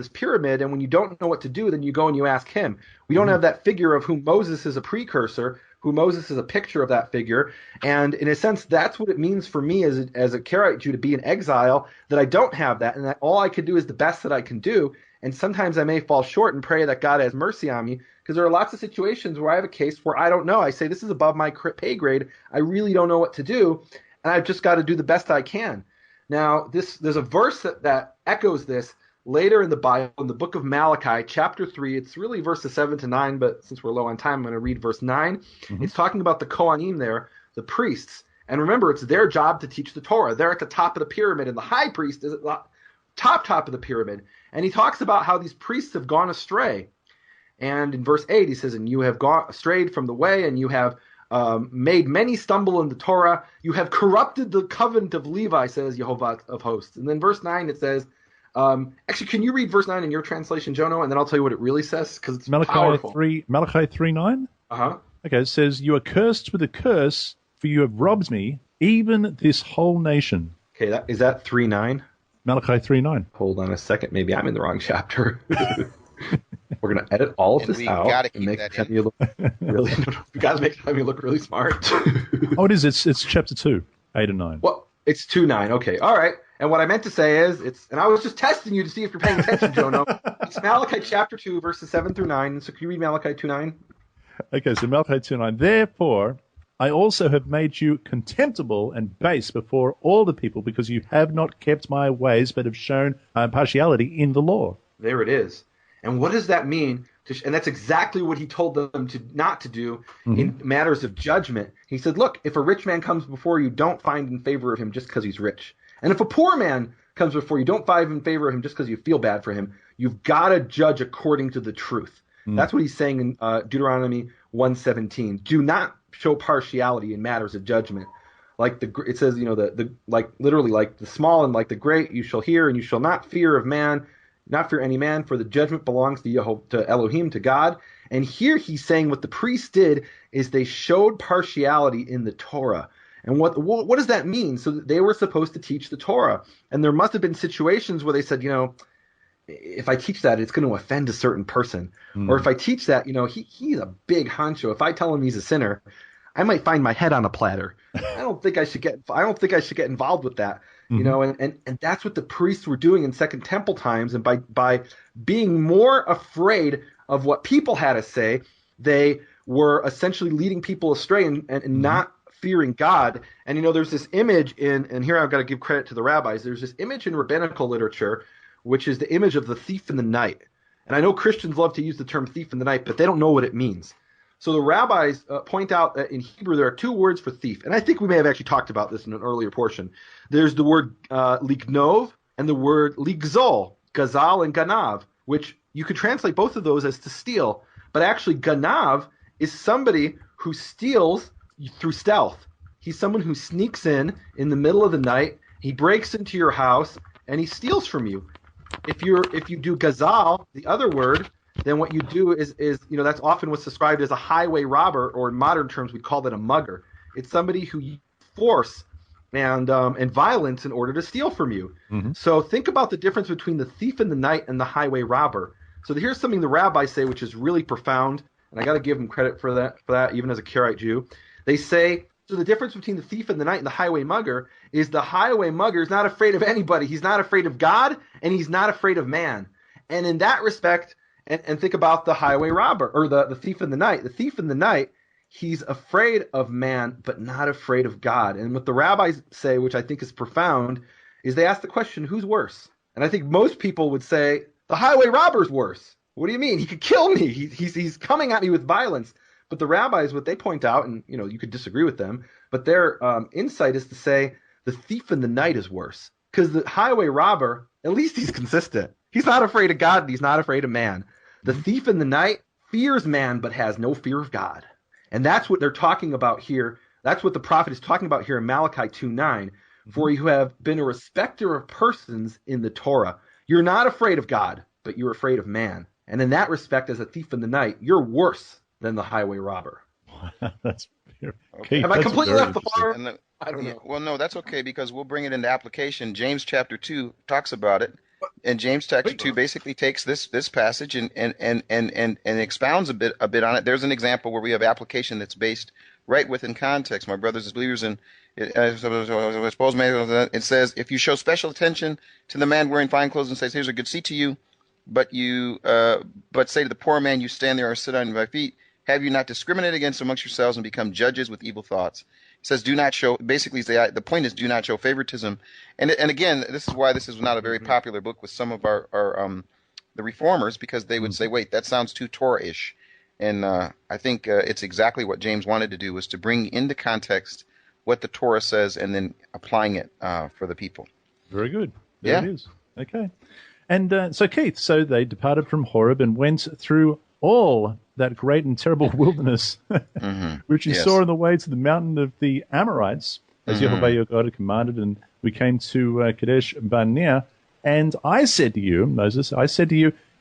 pyramid. And when you don't know what to do, then you go and you ask him. We don't have that figure of whom Moses is a precursor, who Moses is a picture of that figure. And in a sense, that's what it means for me as a Karaite Jew to be in exile, that I don't have that, and that all I can do is the best that I can do. And sometimes I may fall short and pray that God has mercy on me, because there are lots of situations where I have a case where I don't know. I say, this is above my pay grade. I really don't know what to do, and I've just got to do the best I can. Now, there's a verse that echoes this later in the Bible, in the book of Malachi, chapter 3. It's really verses 7 to 9, but since we're low on time, I'm going to read verse 9. It's talking about the Kohanim there, the priests. And remember, it's their job to teach the Torah. They're at the top of the pyramid, and the high priest is at the top of the pyramid. And he talks about how these priests have gone astray. And in verse 8, he says, and you have strayed from the way, and you have made many stumble in the Torah. You have corrupted the covenant of Levi, says Jehovah of hosts. And then verse 9, it says, actually, can you read verse 9 in your translation, Jono? And then I'll tell you what it really says, because it's powerful. Malachi 3:9? Uh-huh. Okay, it says, you are cursed with a curse, for you have robbed me, even this whole nation. Okay, is that 3:9? Malachi 3:9. Hold on a second. Maybe I'm in the wrong chapter. We're going to edit all of this out and make Temi look really. We got to make Temi look really smart. Oh, it is. It's chapter 2, 8 and 9. Well, it's 2:9. Okay, all right. And what I meant to say is, and I was just testing you to see if you're paying attention, Jono. It's Malachi chapter 2, verses 7 through 9. So can you read Malachi 2:9? Okay, so Malachi 2:9. Therefore, I also have made you contemptible and base before all the people, because you have not kept my ways, but have shown partiality in the law. There it is. And what does that mean? And that's exactly what he told them not to do in matters of judgment. He said, look, if a rich man comes before you, don't find in favor of him just because he's rich. And if a poor man comes before you, don't find in favor of him just because you feel bad for him. You've got to judge according to the truth. That's what he's saying in Deuteronomy 1:17. Do not show partiality in matters of judgment. Like it says, literally, like the small and like the great, you shall hear, and you shall not fear of man, not fear any man, for the judgment belongs to Elohim, to God. And here he's saying what the priests did is they showed partiality in the Torah. And what does that mean? So they were supposed to teach the Torah. And there must have been situations where they said, if I teach that, it's going to offend a certain person. Or if I teach that, he's a big honcho. If I tell him he's a sinner, I might find my head on a platter. I don't think I should get involved with that. And that's what the priests were doing in Second Temple times. And by being more afraid of what people had to say, they were essentially leading people astray and not fearing God. And there's this image and here I've got to give credit to the rabbis. There's this image in rabbinical literature, which is the image of the thief in the night. And I know Christians love to use the term thief in the night, but they don't know what it means. So the rabbis point out that in Hebrew there are 2 words for thief. And I think we may have actually talked about this in an earlier portion. There's the word lignov and the word ligzol, gazal and ganav, which you could translate both of those as to steal. But actually ganav is somebody who steals through stealth. He's someone who sneaks in the middle of the night. He breaks into your house and he steals from you. If you do gazal, the other word, then what you do is that's often what's described as a highway robber, or in modern terms we'd call that a mugger. It's somebody who uses force and violence in order to steal from you. So think about the difference between the thief in the night and the highway robber. So here's something the rabbis say, which is really profound, and I got to give them credit for that, even as a Karaite Jew. They say, so the difference between the thief in the night and the highway mugger is the highway mugger is not afraid of anybody. He's not afraid of God, and he's not afraid of man. And in that respect, and think about the highway robber, or the thief in the night. The thief in the night, he's afraid of man, but not afraid of God. And what the rabbis say, which I think is profound, is they ask the question, who's worse? And I think most people would say, the highway robber's worse. What do you mean? He could kill me. He's coming at me with violence. But the rabbis, what they point out, and you could disagree with them, but their insight is to say the thief in the night is worse. Because the highway robber, at least he's consistent. He's not afraid of God, and he's not afraid of man. The thief in the night fears man, but has no fear of God. And that's what they're talking about here. That's what the prophet is talking about here in Malachi 2:9. For you have been a respecter of persons in the Torah. You're not afraid of God, but you're afraid of man. And in that respect, as a thief in the night, you're worse than the highway robber. That's okay. Have I completely left the farm? I don't know. Well, no, that's okay, because we'll bring it into application. James chapter 2 talks about it. And James chapter 2 basically takes this passage and expounds a bit on it. There's an example where we have application that's based right within context. My brothers and believers, it says, if you show special attention to the man wearing fine clothes and says, here's a good seat to you, but say to the poor man, you stand there or sit on my feet, have you not discriminated against amongst yourselves and become judges with evil thoughts? It says, do not show, basically the point is, do not show favoritism. And again, this is why this is not a very popular book with some of our the reformers, because they would say, wait, that sounds too Torah-ish. And I think it's exactly what James wanted to do, was to bring into context what the Torah says and then applying it for the people. Very good. There it is. Okay. And so Keith, so they departed from Horeb and went through all that great and terrible wilderness, which you saw on the way to the mountain of the Amorites, as Jehovah your God had commanded, and we came to Kadesh Barnea. And I said to you, Moses,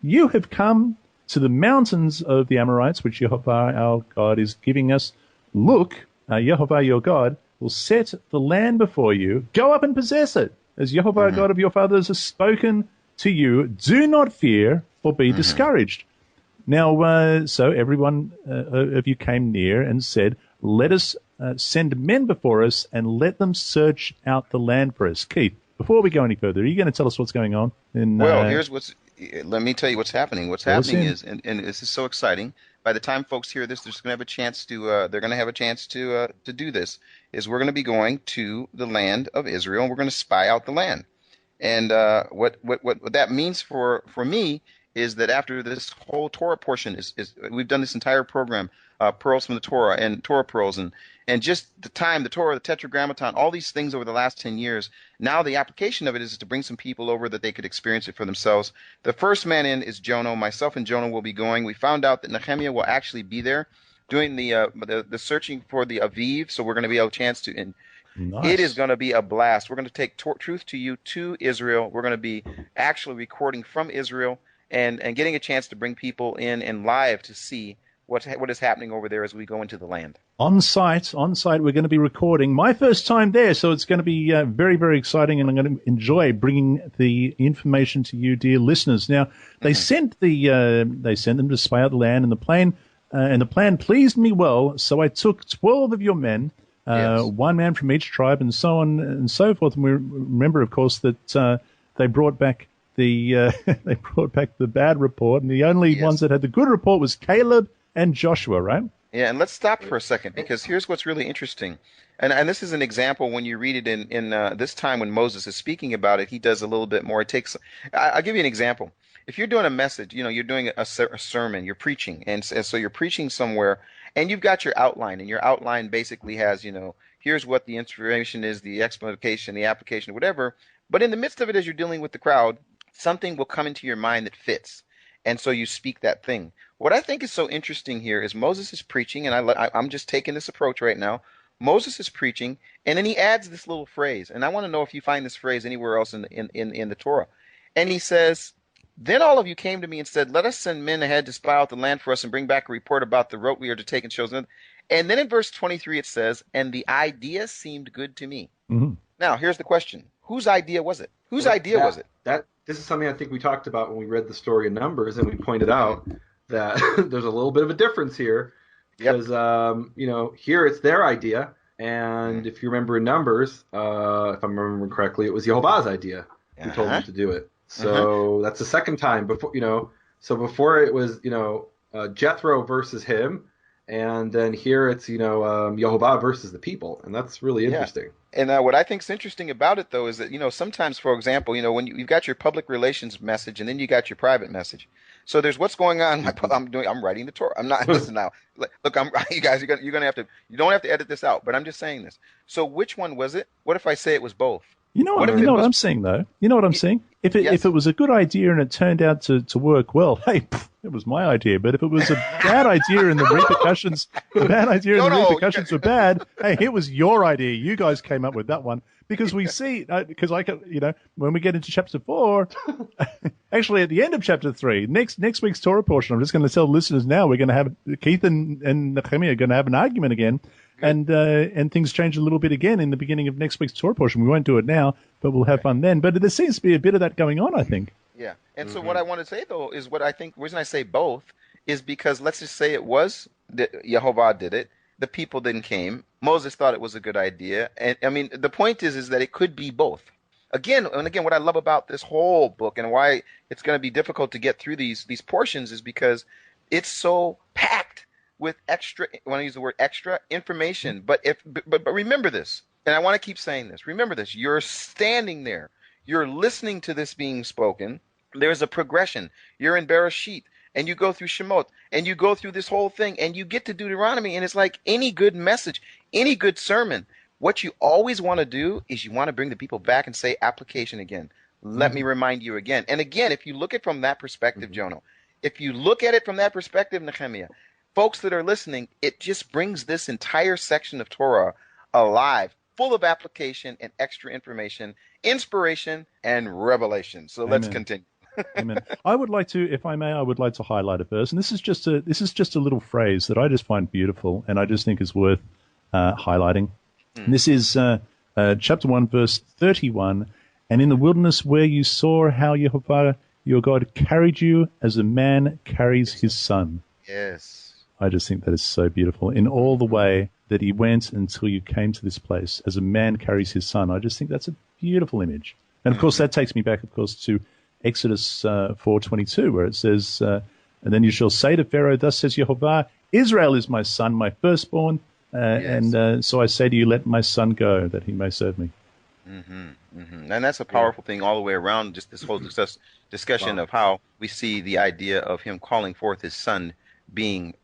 you have come to the mountains of the Amorites, which Jehovah our God is giving us. Look, Jehovah your God will set the land before you. Go up and possess it, as Jehovah God of your fathers has spoken to you. Do not fear or be discouraged. Now, so everyone of you came near and said, let us send men before us and let them search out the land for us. Keith, before we go any further, are you going to tell us what's going on? Let me tell you what's happening. What's happening is, and this is so exciting, by the time folks hear this, they're going to have a chance to do this, is we're going to be going to the land of Israel, and we're going to spy out the land. And what that means for me is that after this whole Torah portion is we've done this entire program, Pearls from the Torah and Torah Pearls, and just the time, the Torah, the Tetragrammaton, all these things over the last 10 years. Now the application of it is to bring some people over that they could experience it for themselves. The first man in is Jonah. Myself and Jonah will be going. We found out that Nehemiah will actually be there doing the searching for the Aviv, so we're going to be able a chance to. And nice. It is going to be a blast. We're going to take Truth to You to Israel. We're going to be actually recording from Israel and getting a chance to bring people in and live to see what is happening over there as we go into the land. On site, we're going to be recording. My first time there, so it's going to be very, very exciting, and I'm going to enjoy bringing the information to you, dear listeners. Now, they sent them to spy out the land, and the plan pleased me well. So I took 12 of your men, one man from each tribe, and so on and so forth. And we remember, of course, that they brought back the bad report, and the only ones that had the good report was Caleb and Joshua, right? Yeah, and let's stop for a second, because here's what's really interesting. And this is an example when you read it in this time when Moses is speaking about it, he does a little bit more. I'll give you an example. If you're doing a message, you're doing a sermon, you're preaching, and so you're preaching somewhere, and you've got your outline, and your outline basically has, here's what the information is, the explication, the application, whatever. But in the midst of it, as you're dealing with the crowd, something will come into your mind that fits. And so you speak that thing. What I think is so interesting here is Moses is preaching, and I'm just taking this approach right now. Moses is preaching, and then he adds this little phrase. And I want to know if you find this phrase anywhere else in the Torah. And he says, then all of you came to me and said, let us send men ahead to spy out the land for us and bring back a report about the route we are to take and show them. And then in verse 23 it says, and the idea seemed good to me. Mm-hmm. Now, here's the question. Whose idea was it? Whose idea was it? This is something I think we talked about when we read the story in Numbers, and we pointed out that there's a little bit of a difference here. Because, here it's their idea, and if you remember in Numbers, if I'm remembering correctly, it was Jehovah's idea who told them to do it. So that's the second time. Before it was, Jethro versus him, And then here it's, Yehovah versus the people. And that's really interesting. And what I think is interesting about it, though, is that, sometimes, for example, when you've got your public relations message and then you got your private message. So there's what's going on. I'm writing the Torah. I'm not, listen now. Look, you guys, you're going to have to, you don't have to edit this out, but I'm just saying this. So which one was it? What if I say it was both? You know what I'm saying, though? You know what I'm saying? If it was a good idea and it turned out to work well, hey, it was my idea. But if it was a bad idea and the repercussions, were bad, hey, it was your idea. You guys came up with that one. Because we see, when we get into chapter 4, actually at the end of chapter 3, next week's Torah portion, I'm just going to tell listeners now, we're going to have, Keith and Nehemiah are going to have an argument again. And things change a little bit again in the beginning of next week's Torah portion. We won't do it now, but we'll have fun then. But there seems to be a bit of that going on, I think. Yeah. And so what I want to say, though, is what I think, the reason I say both is because let's just say it was that Yehovah did it. The people then came. Moses thought it was a good idea. And I mean, the point is that it could be both. Again, what I love about this whole book and why it's going to be difficult to get through these portions is because it's so packed with extra, I want to use the word extra information. But remember this, and I want to keep saying this. Remember this. You're standing there. You're listening to this being spoken. There's a progression. You're in Bereshit. And you go through Shemot, and you go through this whole thing, and you get to Deuteronomy, and it's like any good message, any good sermon. What you always want to do is you want to bring the people back and say application again. Let me remind you again. And again, if you look at it from that perspective, Jono, if you look at it from that perspective, Nehemiah, folks that are listening, it just brings this entire section of Torah alive, full of application and extra information, inspiration, and revelation. So let's continue. Amen. I would like to, if I may, highlight a verse, and this is just a little phrase that I just find beautiful, and I just think is worth highlighting. And this is chapter 1, verse 31. And in the wilderness where you saw how Yehovah your God carried you as a man carries his son. Yes. I just think that is so beautiful. In all the way that he went until you came to this place, as a man carries his son. I just think that's a beautiful image. And of course, that takes me back, of course, to Exodus 4:22, where it says, and then you shall say to Pharaoh, thus says Yehovah, Israel is my son, my firstborn, and so I say to you, let my son go, that he may serve me. And that's a powerful thing all the way around, just this whole discussion of how we see the idea of him calling forth his son being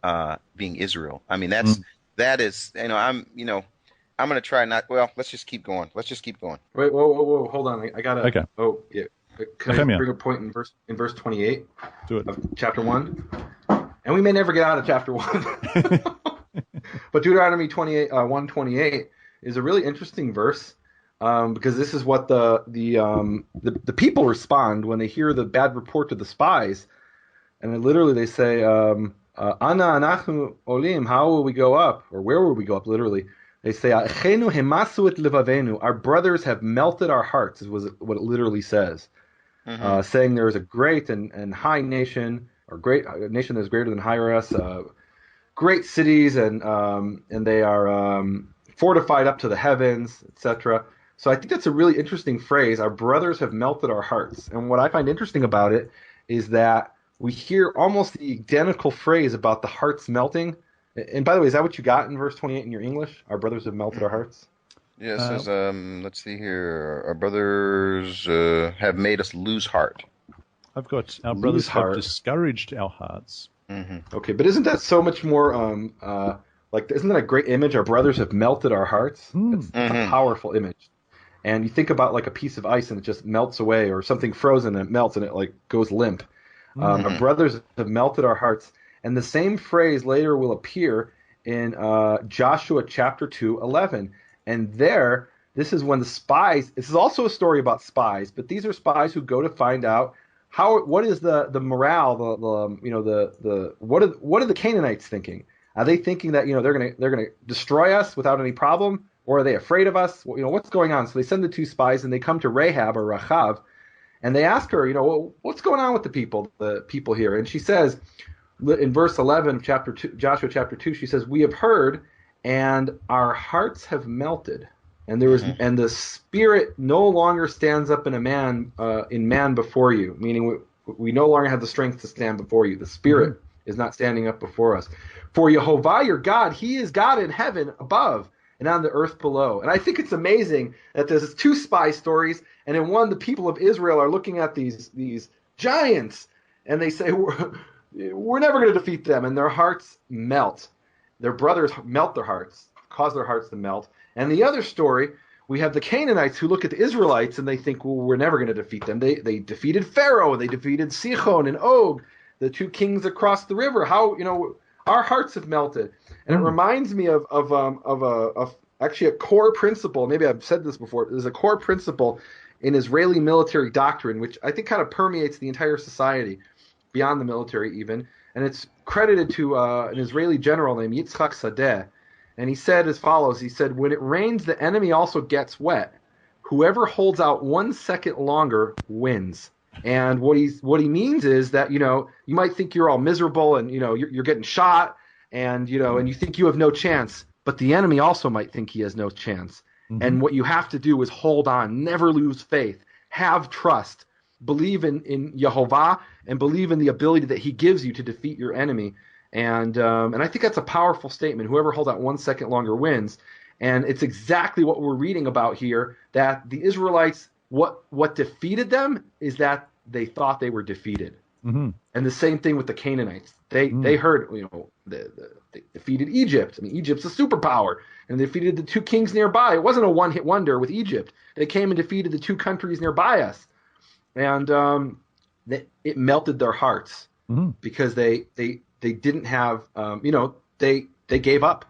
Israel. I mean, that is, I'm going to try not, well, let's just keep going. Wait, whoa, hold on. I gotta, okay. Oh, yeah. Can I bring a point in verse 28 of chapter 1? And we may never get out of chapter 1. But Deuteronomy 1:28 is a really interesting verse because this is what the people respond when they hear the bad report of the spies. And literally they say, Ana anachnu olim, how will we go up? Or where will we go up, literally? They say, Achenu hemasu et levavenu, our brothers have melted our hearts, is what it literally says. Saying there is a great and high nation, or a nation that is greater than Hyrus, great cities, and they are fortified up to the heavens, etc. So I think that's a really interesting phrase. Our brothers have melted our hearts. And what I find interesting about it is that we hear almost the identical phrase about the hearts melting. And by the way, is that what you got in verse 28 in your English? Our brothers have melted our hearts? Yes, it says, let's see here. Our brothers have made us lose heart. I've got, our brothers have discouraged our hearts. Okay, but isn't that so much more, isn't that a great image? Our brothers have melted our hearts. It's a powerful image. And you think about like a piece of ice and it just melts away, or something frozen and it melts and it like goes limp. Our brothers have melted our hearts. And the same phrase later will appear in Joshua chapter 2:11. And there, this is when the spies, this is also a story about spies, but these are spies who go to find out what is the morale, what are the Canaanites thinking? Are they thinking that, they're gonna destroy us without any problem, or are they afraid of us? What's going on? So they send the two spies and they come to Rahab or Rachav, and they ask her, what's going on with the people here? And she says, in verse 11 of chapter 2, Joshua chapter 2, she says, we have heard, and our hearts have melted, and and the spirit no longer stands up in man before you, meaning we no longer have the strength to stand before you. The spirit is not standing up before us. For Yehovah your God, he is God in heaven above and on the earth below. And I think it's amazing that there's 2 spy stories, and in one the people of Israel are looking at these giants, and they say, we're never going to defeat them, and their hearts melt. Their brothers melt their hearts, cause their hearts to melt. And the other story, we have the Canaanites who look at the Israelites and they think, well, we're never going to defeat them. They defeated Pharaoh, they defeated Sihon and Og, the 2 kings across the river. How, our hearts have melted. And it reminds me of actually a core principle. Maybe I've said this before. There's a core principle in Israeli military doctrine, which I think kind of permeates the entire society, beyond the military even. And it's credited to an Israeli general named Yitzhak Sadeh. And he said as follows. He said, when it rains, the enemy also gets wet. Whoever holds out 1 second longer wins. And what he means is that, you might think you're all miserable and, you're getting shot and, and you think you have no chance. But the enemy also might think he has no chance. Mm-hmm. And what you have to do is hold on, never lose faith, have trust, believe in Yehovah, and believe in the ability that he gives you to defeat your enemy. And I think that's a powerful statement. Whoever holds out 1 second longer wins. And it's exactly what we're reading about here, that the Israelites, what defeated them is that they thought they were defeated. Mm-hmm. And the same thing with the Canaanites. They heard, they defeated Egypt. I mean, Egypt's a superpower. And they defeated the 2 kings nearby. It wasn't a one-hit wonder with Egypt. They came and defeated the 2 countries nearby us. And it melted their hearts because they didn't have, they gave up.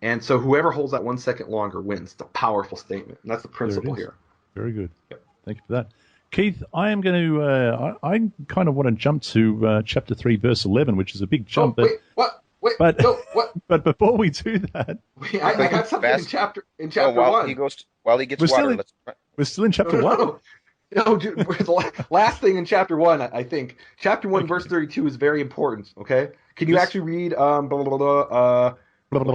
And so whoever holds that 1 second longer wins. It's a powerful statement. And that's the principle here. Very good. Yep. Thank you for that. Keith, I am going to, I kind of want to jump to chapter 3, verse 11, which is a big jump. But before we do that. I got something in chapter 1. While he gets water. We're still in chapter 1? No, dude, the last thing in chapter 1, I think. Chapter 1, verse 32 is very important, okay? Can you actually read, okay,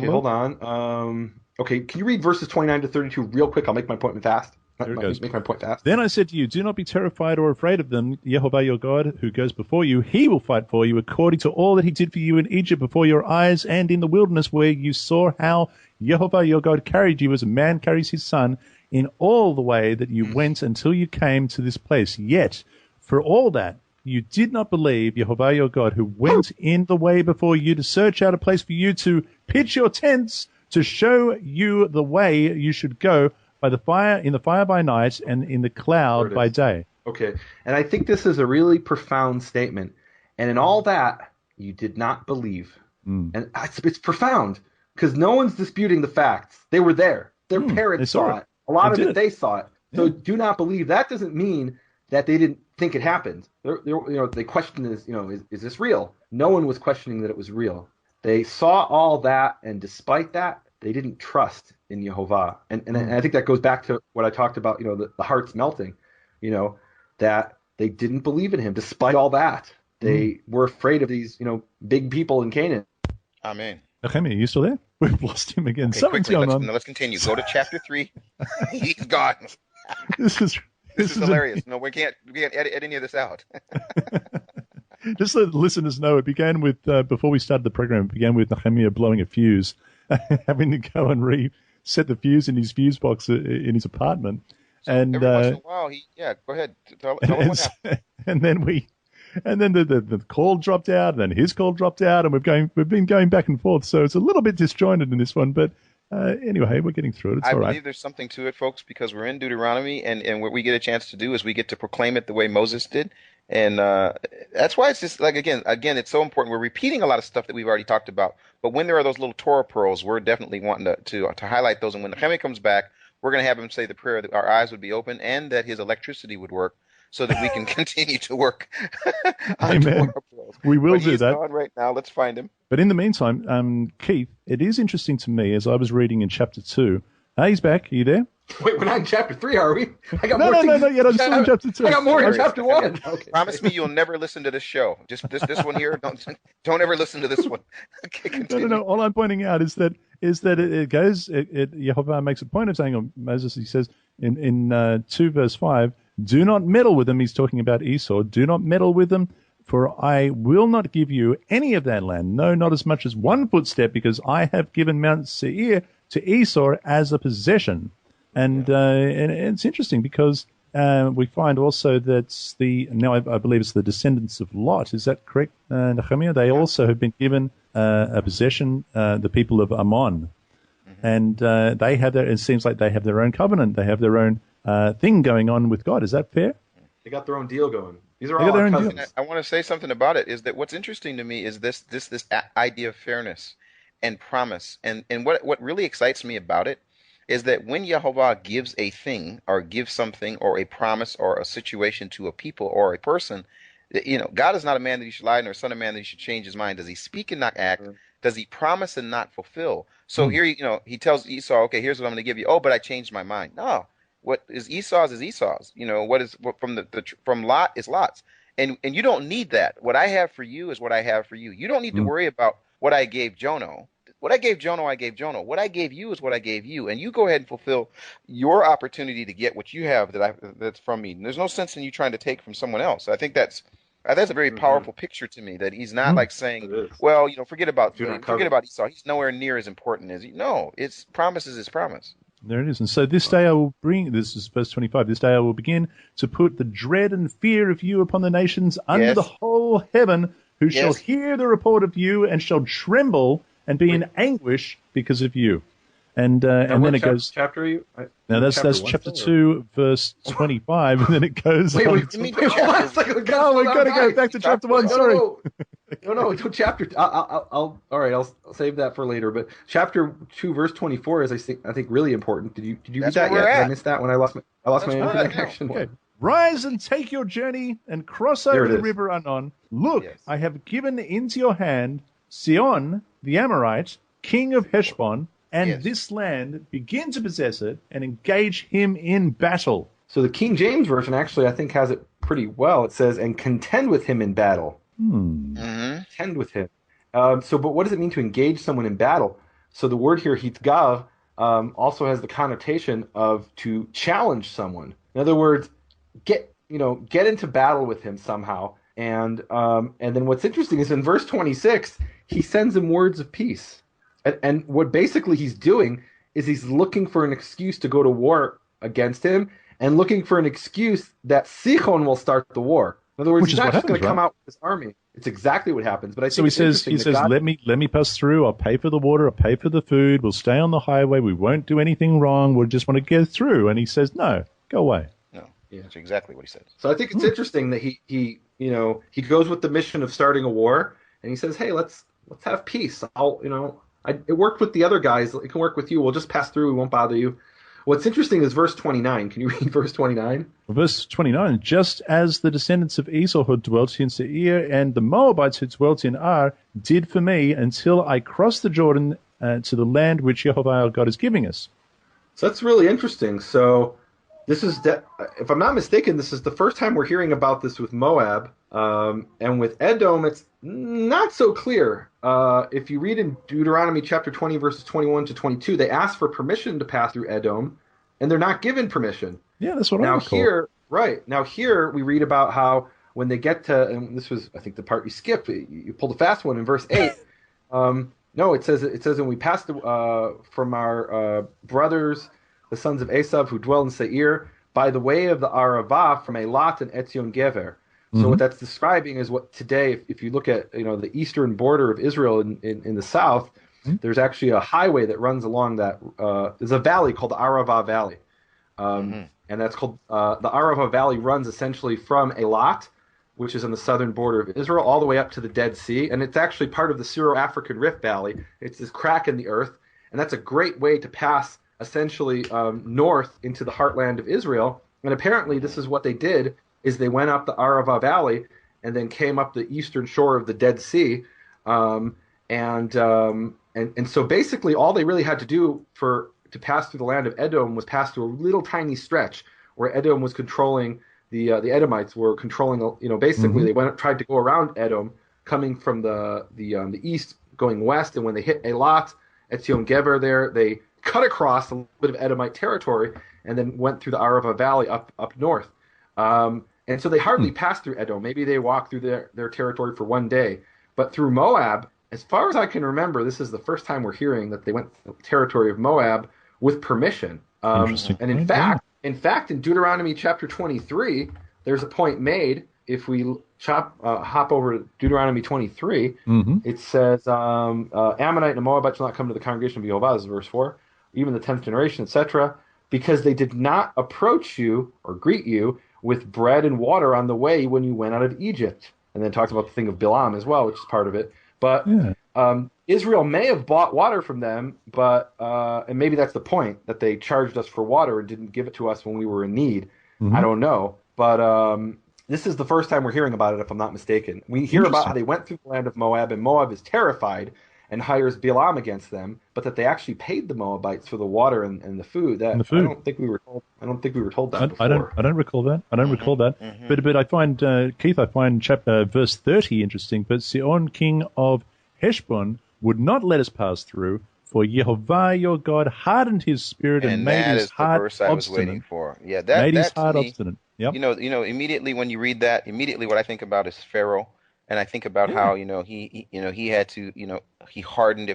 hold on. Okay, can you read verses 29 to 32 real quick? I'll make my point fast. Make my point fast. Then I said to you, do not be terrified or afraid of them. Yehovah your God, who goes before you, he will fight for you according to all that he did for you in Egypt before your eyes and in the wilderness, where you saw how Yehovah your God carried you as a man carries his son in all the way that you went until you came to this place. Yet, for all that, you did not believe Yehovah your God, who went in the way before you to search out a place for you to pitch your tents, to show you the way you should go by the fire, in the fire by night and in the cloud by day. Okay, and I think this is a really profound statement. And in all that, you did not believe. And it's profound because no one's disputing the facts. They were there. Their parents saw it. A lot of it they saw it. So do not believe. That doesn't mean that they didn't think it happened. They questioned is this real? No one was questioning that it was real. They saw all that, and despite that, they didn't trust in Yehovah. And I think that goes back to what I talked about, the hearts melting, that they didn't believe in him. Despite all that, they were afraid of these, big people in Canaan. Amen. Nehemiah, are you still there? We've lost him again. Okay, Something's going on. Let's continue. Go to chapter 3. He's gone. This is hilarious. No, we can't edit any of this out. Just so the listeners know, it began with, before we started the program, it began with Nehemiah blowing a fuse, having to go and reset the fuse in his fuse box in his apartment. So and every once in a while, go ahead. Tell him what happened. And then the call dropped out, and then his call dropped out, and we've been going back and forth. So it's a little bit disjointed in this one, but anyway, we're getting through it. It's all right. I believe there's something to it, folks, because we're in Deuteronomy, and what we get a chance to do is we get to proclaim it the way Moses did. And that's why it's just like, again, it's so important. We're repeating a lot of stuff that we've already talked about. But when there are those little Torah pearls, we're definitely wanting to highlight those. And when Nehemiah comes back, we're going to have him say the prayer that our eyes would be open and that his electricity would work so that we can continue to work on Amen. Torah pearls. We will do he's that. Gone right now. Let's find him. But in the meantime, Keith, it is interesting to me as I was reading in chapter 2. He's back. Are you there? Wait, we're not in chapter 3, are we? I got no, yet. I'm still in chapter 2. I got more in chapter 1. Okay. Promise me you'll never listen to this show. Just this one here. Don't ever listen to this one. Okay, no. All I'm pointing out is that it goes. Yehovah makes a point of saying, or Moses, he says in 2 verse 5, do not meddle with them. He's talking about Esau. Do not meddle with them. For I will not give you any of that land, no, not as much as 1 footstep, because I have given Mount Seir to Esau as a possession. And it's interesting because we find also that I believe it's the descendants of Lot. Is that correct, Nehemiah? They also have been given a possession, the people of Ammon. And they have it seems like they have their own covenant. They have their own thing going on with God. Is that fair? They got their own deal going. These are all our cousins. I want to say something about it. Is that what's interesting to me is this idea of fairness and promise, and what really excites me about it is that when Yehovah gives a thing or gives something or a promise or a situation to a people or a person, God is not a man that he should lie, nor a son of man that he should change his mind. Does he speak and not act? Does he promise and not fulfill? So here, he tells Esau, okay, here's what I'm going to give you. Oh, but I changed my mind. No, what is Esau's is Esau's. What from Lot is Lot's. And you don't need that. What I have for you is what I have for you. You don't need to worry about what I gave Jono. What I gave Jono, I gave Jono. What I gave you is what I gave you. And you go ahead and fulfill your opportunity to get what you have that's from me. And there's no sense in you trying to take from someone else. I think that's a very powerful picture to me, that he's not like saying, well, forget about Esau. He's nowhere near as important as no. It's promise is his promise. There it is. And so this day I will bring, this is verse 25, this day I will begin to put the dread and fear of you upon the nations under the whole heaven, who shall hear the report of you and shall tremble and be in anguish because of you. And then it goes. Chapter are you? Now that's chapter 2, verse 25, and then it goes. Wait, we've got to go back to chapter 1. Sorry. No, chapter. I'll save that for later. But chapter 2, verse 24 is I think really important. Did you read that yet? I missed that when I lost my internet connection. Okay. Rise and take your journey and cross over the river Arnon. Look, I have given into your hand Sihon the Amorite, king of Heshbon, and this land. Begin to possess it and engage him in battle. So the King James Version actually, I think, has it pretty well. It says, and contend with him in battle. Contend with him. But what does it mean to engage someone in battle? So the word here, hitgav, also has the connotation of to challenge someone. In other words, get into battle with him somehow. And then what's interesting is in verse 26, he sends him words of peace. And what basically he's doing is he's looking for an excuse to go to war against him and looking for an excuse that Sihon will start the war. In other words, he's not just going to come out with his army. It's exactly what happens. But I think so. He says, let me pass through. I'll pay for the water. I'll pay for the food. We'll stay on the highway. We won't do anything wrong. We just want to get through. And he says, no, go away. No, that's exactly what he said. So I think it's interesting that he goes with the mission of starting a war, and he says, hey, let's have peace. It worked with the other guys. It can work with you. We'll just pass through. We won't bother you. What's interesting is verse 29. Can you read verse 29? Verse 29, just as the descendants of Esau who dwelt in Seir and the Moabites who dwelt in Ar did for me until I crossed the Jordan to the land which Yehovah our God is giving us. So that's really interesting. So this is, if I'm not mistaken, this is the first time we're hearing about this with Moab. And with Edom, it's not so clear. If you read in Deuteronomy chapter 20, verses 21 to 22, they ask for permission to pass through Edom, and they're not given permission. Yeah, that's what I recall. Now here we read about how when they get to, and this was, I think, the part you skipped, you pulled a fast one in verse 8. No, it says, when we passed from our brothers, the sons of Esav who dwell in Seir, by the way of the Arava from Elat and Etzion Gever. So what that's describing is what today, if you look at the eastern border of Israel in the south, there's actually a highway that runs along that. There's a valley called the Arava Valley, and that's called the Arava Valley runs essentially from Elat, which is on the southern border of Israel, all the way up to the Dead Sea, and it's actually part of the Syro-African Rift Valley. It's this crack in the earth, and that's a great way to pass essentially north into the heartland of Israel. And apparently, this is what they did. Is they went up the Arava Valley and then came up the eastern shore of the Dead Sea, and so basically all they really had to do to pass through the land of Edom was pass through a little tiny stretch where Edom was controlling the Edomites were controlling. Basically they tried to go around Edom, coming from the east, going west, and when they hit Elat, Etzion Geber there, they cut across a little bit of Edomite territory and then went through the Arava Valley up north. And so they hardly pass through Edom. Maybe they walk through their territory for one day. But through Moab, as far as I can remember, this is the first time we're hearing that they went through the territory of Moab with permission. Interesting. And in fact, in Deuteronomy chapter 23, there's a point made. If we hop over to Deuteronomy 23, it says, Ammonite and Moabite shall not come to the congregation of Jehovah, this is verse 4, even the 10th generation, etc., because they did not approach you or greet you with bread and water on the way when you went out of Egypt. And then talks about the thing of Bilam as well, which is part of it. But Israel may have bought water from them, but and maybe that's the point, that they charged us for water and didn't give it to us when we were in need. I don't know. But this is the first time we're hearing about it, if I'm not mistaken. We hear about how they went through the land of Moab, and Moab is terrified and hires Bilam against them, but that they actually paid the Moabites for the water and the food. I don't think we were told. I don't think we were told that before. I don't recall that. I don't recall that. But I find Keith, I find chapter verse 30 interesting. But Sihon, king of Heshbon, would not let us pass through, for Yehovah your God hardened his spirit and made his heart verse I was waiting obstinate. for. Yeah, Made his to heart me, obstinate. Yep. You know, immediately when you read that, immediately what I think about is Pharaoh, and I think about how he had to, he hardened.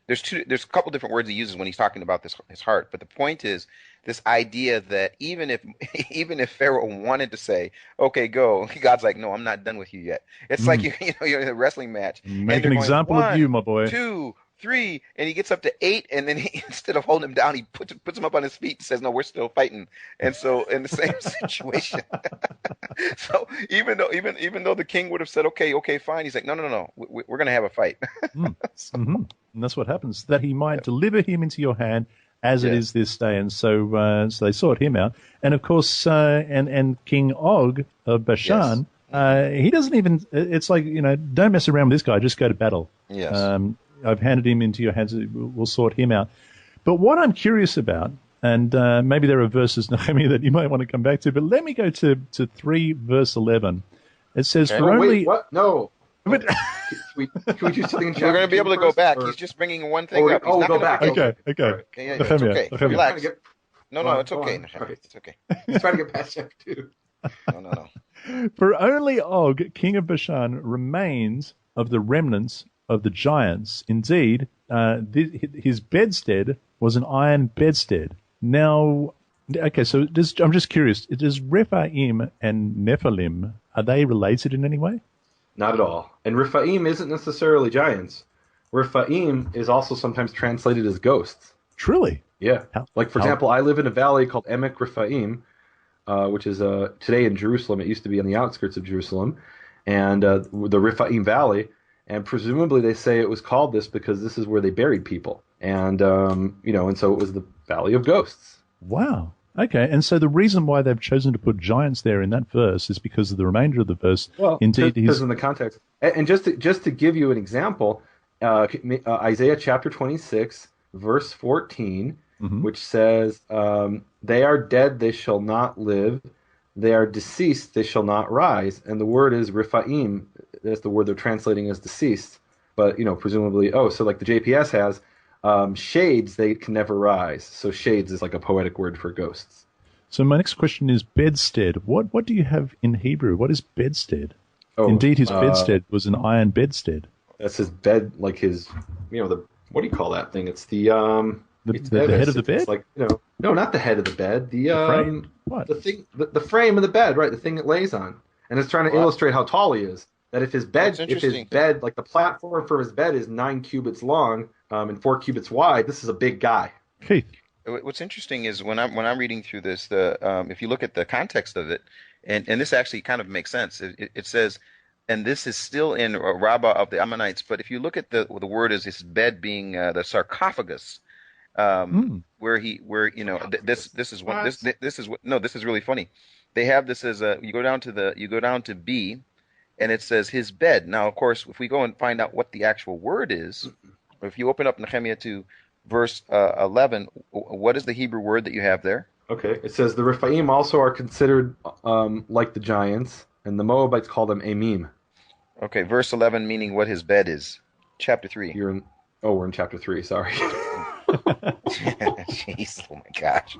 There's a couple different words he uses when he's talking about his heart, but the point is this idea that even if Pharaoh wanted to say, okay, go, God's like, no, I'm not done with you yet. It's like you're in a wrestling match. Make an example of you, my boy. 2, 3, and he gets up to 8, and then instead of holding him down, he puts him up on his feet and says, no, we're still fighting. And so in the same situation, so even though the king would have said, okay, fine, he's like, no, we're going to have a fight. And that's what happens, that he might deliver him into your hand as it is this day. And so they sought him out. And of course, and King Og of Bashan, he doesn't even, it's like, don't mess around with this guy, just go to battle. Yes. I've handed him into your hands. We'll sort him out. But what I'm curious about, and maybe there are verses, Nehemiah, that you might want to come back to, but let me go to 3 verse 11. It says, okay. for only... Wait, what? No. But, Can we do something in We're going to be able to go first, back. or... He's just bringing one thing up. He's not go back. Okay. Yeah, it's okay. Relax. No, it's okay. It's okay. He's trying to get past chapter 2. No. For only Og, king of Bashan, remains of the remnants of the giants. Indeed, his bedstead was an iron bedstead. Now, okay, so I'm just curious. Does Rephaim and Nephilim, are they related in any way? Not at all. And Rephaim isn't necessarily giants. Rephaim is also sometimes translated as ghosts. Truly? Yeah. Like, for example, I live in a valley called Emek Rephaim, which is today in Jerusalem. It used to be on the outskirts of Jerusalem, and the Rephaim Valley. And presumably they say it was called this because this is where they buried people. And, and so it was the Valley of Ghosts. Wow. Okay, and so the reason why they've chosen to put giants there in that verse is because of the remainder of the verse. Well, indeed, because in the context. And just to give you an example, Isaiah chapter 26, verse 14, which says, they are dead, they shall not live. They are deceased, they shall not rise. And the word is Rephaim. That's the word they're translating as deceased. But, presumably, so like the JPS has, shades, they can never rise. So shades is like a poetic word for ghosts. So my next question is bedstead. What do you have in Hebrew? What is bedstead? Indeed, his bedstead was an iron bedstead. That's his bed, like his, what do you call that thing? It's the head of the bed? It's like, no, not the head of the bed. The frame? What? The thing, the frame of the bed, right? The thing it lays on. And it's trying to illustrate how tall he is. That if his bed, like the platform for his bed is 9 cubits long and 4 cubits wide, this is a big guy. Keith. What's interesting is when I'm reading through this, if you look at the context of it, and this actually kind of makes sense. It says, and this is still in Rabbah of the Ammonites, but if you look at the word as his bed being the sarcophagus, where this is really funny. They have this as you go down to B. And it says his bed. Now, of course, if we go and find out what the actual word is, or if you open up Nehemiah to verse 11, what is the Hebrew word that you have there? Okay, it says the Rephaim also are considered like the giants, and the Moabites call them Amim. Okay, verse 11 meaning what his bed is. Chapter 3. We're in chapter 3, sorry. Jeez, oh my gosh.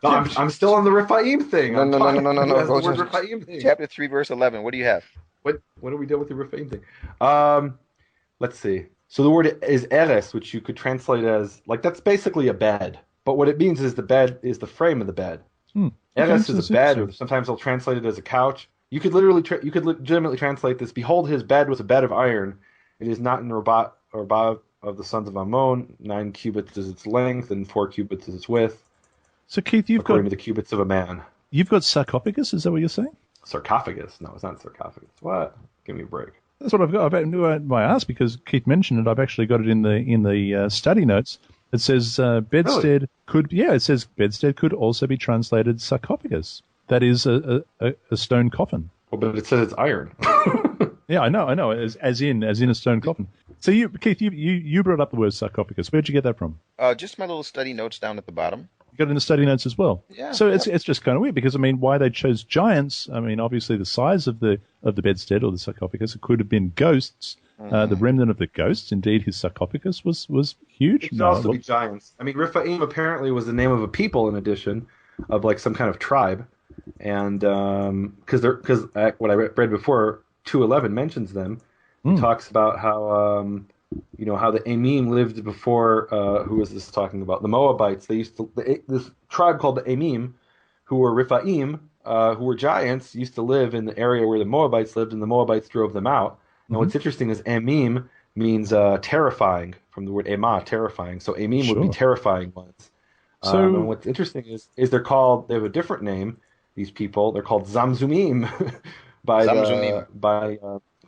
No, I'm still on the Rephaim thing. No. Go Word to Rephaim thing. chapter 3, verse 11. What do you have? What do we do with the Rephaim thing? Let's see. So the word is eres, which you could translate as like that's basically a bed. But what it means is the bed is the frame of the bed. Eres is a bed, or sometimes they'll translate it as a couch. You could legitimately translate this. Behold, his bed was a bed of iron. It is not in Rabat or Bav of the sons of Ammon. 9 cubits is its length, and 4 cubits is its width. So Keith, according to the cubits of a man. You've got sarcophagus. Is that what you're saying? Sarcophagus? No, it's not sarcophagus. What? Give me a break. That's what I've got. I asked because Keith mentioned it. I've actually got it in the study notes. It says bedstead could. Yeah, it says bedstead could also be translated sarcophagus. That is a stone coffin. Well, but it says it's iron. Yeah, I know. As in a stone coffin. So Keith, you brought up the word sarcophagus. Where'd you get that from? Just my little study notes down at the bottom. You got it in the study notes as well. Yeah. So it's just kind of weird because why they chose giants? Obviously the size of the bedstead or the sarcophagus, it could have been ghosts. The remnant of the ghosts. Indeed, his sarcophagus was huge. It could also be giants. Rephaim apparently was the name of a people in addition, of like some kind of tribe, and because what I read before, 2:11 mentions them. It talks about how how the Amim lived before. Who is this talking about? The Moabites. They used to this tribe called the Amim, who were Rephaim, who were giants, used to live in the area where the Moabites lived, and the Moabites drove them out. Now, what's interesting is Amim means terrifying, from the word Emah, terrifying. So Amim would be terrifying ones. And what's interesting is they have a different name, these people. They're called Zamzumim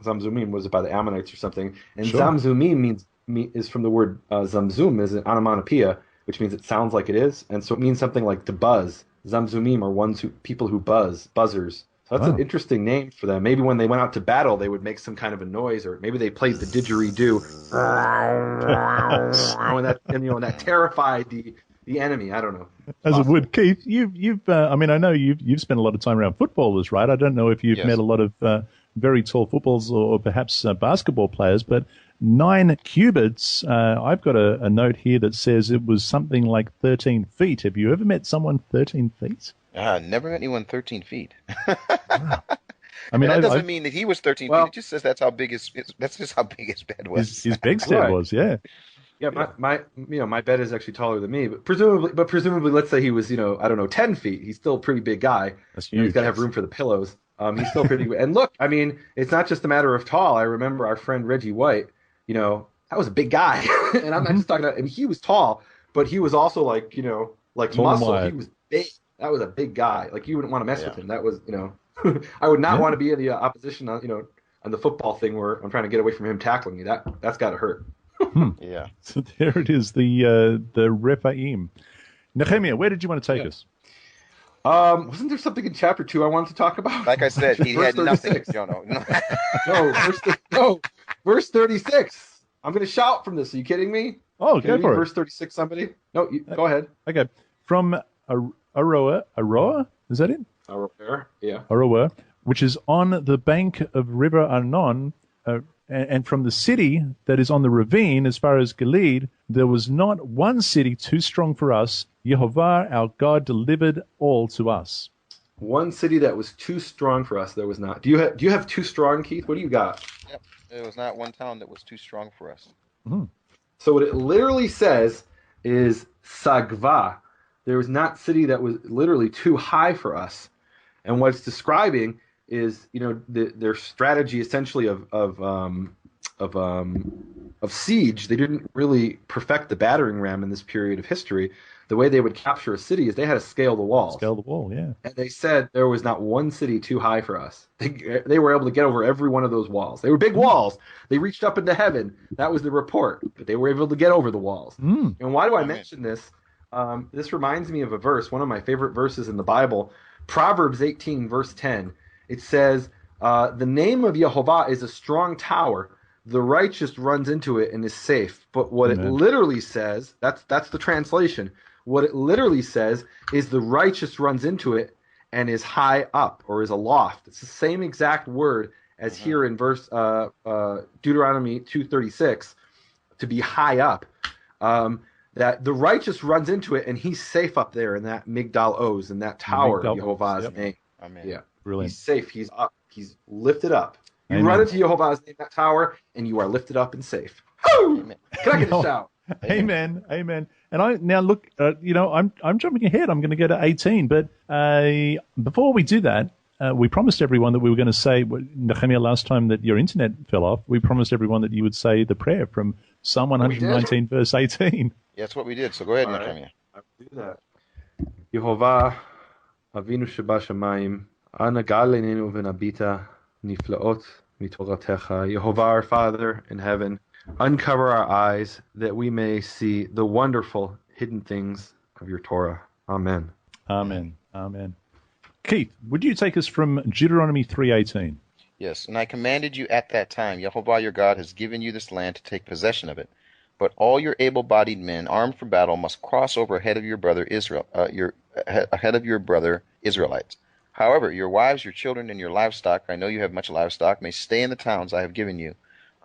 Zamzumim was it by the Ammonites or something. And Zamzumim is from the word Zamzum, is an onomatopoeia, which means it sounds like it is. And so it means something like to buzz. Zamzumim are people who buzz, buzzers. So that's an interesting name for them. Maybe when they went out to battle, they would make some kind of a noise, or maybe they played the didgeridoo, and that terrified the enemy. I don't know. As it would, Keith. I know you've spent a lot of time around footballers, right? I don't know if you've met a lot of very tall footballers or perhaps basketball players, but 9 cubits. I've got a note here that says it was something like 13 feet. Have you ever met someone 13 feet? Never met anyone 13 feet. Wow. That doesn't mean that he was 13 feet. It just says that's just how big his bed was. His bedstead was, yeah. Yeah, my bed is actually taller than me, but presumably, let's say he was 10 feet. He's still a pretty big guy. That's huge. He's got to have room for the pillows. He's still pretty. And look, it's not just a matter of tall. I remember our friend Reggie White. That was a big guy, and I'm not just talking about. He was tall, but he was also like muscle. He was big. That was a big guy. Like you wouldn't want to mess with him. That was I would not want to be in the opposition. On the football thing where I'm trying to get away from him tackling me. That's got to hurt. Yeah. So there it is, the Rephaim. Nehemiah, where did you want to take us? Wasn't there something in chapter 2 I wanted to talk about? Like I said, he had nothing. Verse 36. I'm going to shout from this. Are you kidding me? Oh, go for it. Verse 36, somebody? No, go ahead. Okay. From Aroer, is that it? Aroer, yeah. Aroer, which is on the bank of River Arnon, and from the city that is on the ravine as far as Gilead, there was not one city too strong for us. Yehovah, our God, delivered all to us. One city that was too strong for us, there was not. Do you have too strong, Keith? What do you got? Yep. There was not one town that was too strong for us. Mm-hmm. So what it literally says is Sagva. There was not city that was literally too high for us. And what it's describing is, their strategy essentially of siege. They didn't really perfect the battering ram in this period of history. The way they would capture a city is they had to scale the walls. Scale the wall, yeah. And they said there was not one city too high for us. They were able to get over every one of those walls. They were big walls. They reached up into heaven. That was the report. But they were able to get over the walls. Mm. And why do I mention this? This reminds me of a verse, one of my favorite verses in the Bible, Proverbs 18, verse 10. It says, the name of Yehovah is a strong tower. The righteous runs into it and is safe. But what it literally says, that's the translation. What it literally says is the righteous runs into it and is high up or is aloft. It's the same exact word as here in verse Deuteronomy 2:36, to be high up. that the righteous runs into it and he's safe up there in that Migdal Oz, in that tower of Yehovah's name. Amen. Yeah, Brilliant. He's safe. He's up. He's lifted up. You Amen. run into Yehovah's name, that tower, and you are lifted up and safe. Woo! Can I get a shout? Amen. Amen. And I now look, I'm jumping ahead. I'm going to go to 18, but before we do that, we promised everyone that we were going to say, Nehemiah, last time that your internet fell off, we promised everyone that you would say the prayer from Psalm 119, verse 18. Yeah, that's what we did. So go ahead, Nehemiah. I will do that. Yehovah Avinu Shebashamayim, Ana Galeninu Venabita Niflaot Mitoratecha. Yehovah, our Father in heaven, uncover our eyes that we may see the wonderful hidden things of your Torah. Amen. Amen. Amen. Keith, would you take us from Deuteronomy 3:18? Yes, and I commanded you at that time, Yehovah your God has given you this land to take possession of it. But all your able-bodied men armed for battle must cross over ahead of your brother Israelites. However, your wives, your children, and your livestock, I know you have much livestock, may stay in the towns I have given you,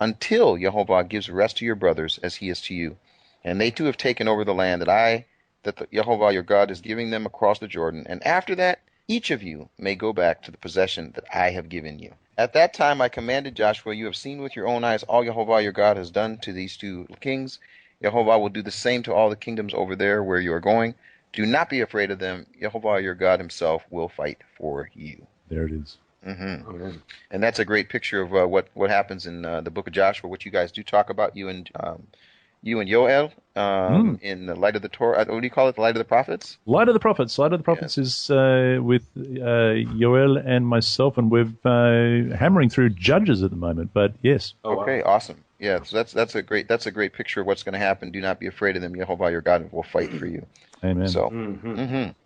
until Yehovah gives rest to your brothers as he is to you. And they too have taken over the land that Yehovah your God is giving them across the Jordan. And after that, each of you may go back to the possession that I have given you. At that time I commanded Joshua, you have seen with your own eyes all Yehovah your God has done to these two kings. Yehovah will do the same to all the kingdoms over there where you are going. Do not be afraid of them. Yehovah your God himself will fight for you. There it is. Mm-hmm. And that's a great picture of what happens in the book of Joshua, which you guys do talk about, you and Yoel, in the light of the Torah. What do you call it? The light of the prophets? Light of the prophets. Light of the prophets is with Yoel and myself, and we're hammering through Judges at the moment. But yes. Okay, awesome. Yeah, so that's a great picture of what's going to happen. Do not be afraid of them. Yehovah your God will fight for you. Amen. So,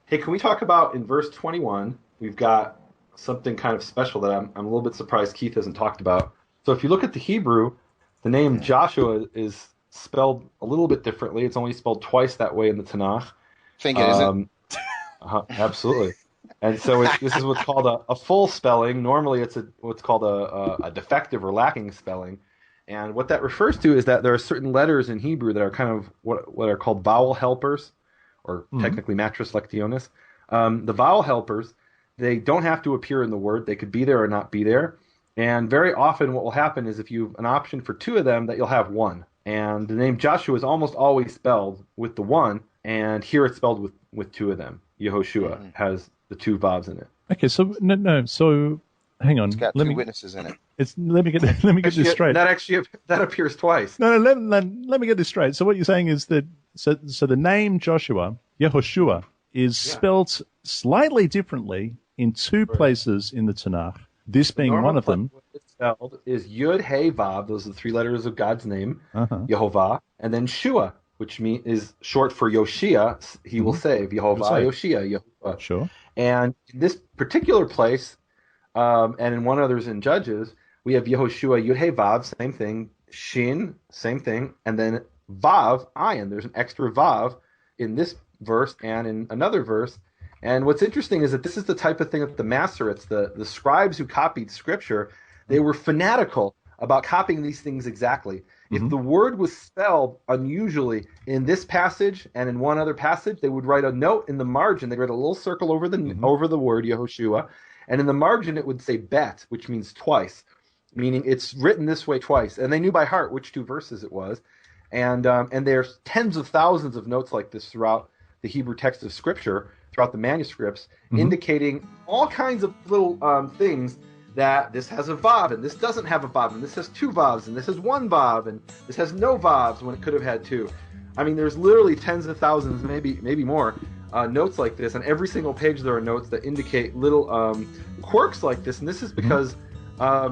Hey, can we talk about in verse 21? We've got something kind of special that I'm a little bit surprised Keith hasn't talked about. So if you look at the Hebrew, the name Joshua is spelled a little bit differently. It's only spelled twice that way in the Tanakh. Think it isn't? Absolutely. And so this is what's called a full spelling. Normally it's what's called a defective or lacking spelling. And what that refers to is that there are certain letters in Hebrew that are kind of what are called vowel helpers, or technically matris lectionis. The vowel helpers, they don't have to appear in the word. They could be there or not be there. And very often what will happen is if you have an option for two of them, that you'll have one. And the name Joshua is almost always spelled with the one, and here it's spelled with two of them. Yehoshua has the two vavs in it. Okay, so no. So hang on. It's got two witnesses in it. Let me get this straight. That appears twice. No. Let me get this straight. So what you're saying is that so the name Joshua, Yehoshua, is spelt slightly differently in two places in the Tanakh. This being one of them. What it's spelled is Yud Hey Vav. Those are the three letters of God's name, Yehovah, and then Shua, which is short for Yoshia. He will save. Yehovah, Yoshia, Yehovah. Sure. And in this particular place, and in one others in Judges, we have Yehoshua, Yud Hey Vav, same thing. Shin, same thing, and then Vav, Ayin. There's an extra Vav in this verse and in another verse. And what's interesting is that this is the type of thing that the Masoretes, the scribes who copied Scripture, they were fanatical about copying these things exactly. If the word was spelled unusually in this passage and in one other passage, they would write a note in the margin. They'd write a little circle over the word Yehoshua, and in the margin it would say bet, which means twice, meaning it's written this way twice. And they knew by heart which two verses it was. And there's tens of thousands of notes like this throughout the Hebrew text of Scripture, throughout the manuscripts, indicating all kinds of little things, that this has a vav and this doesn't have a vav, and this has two vavs and this has one vav and this has no vavs when it could have had two. I mean, there's literally tens of thousands, maybe more, notes like this. On every single page there are notes that indicate little quirks like this, and this is because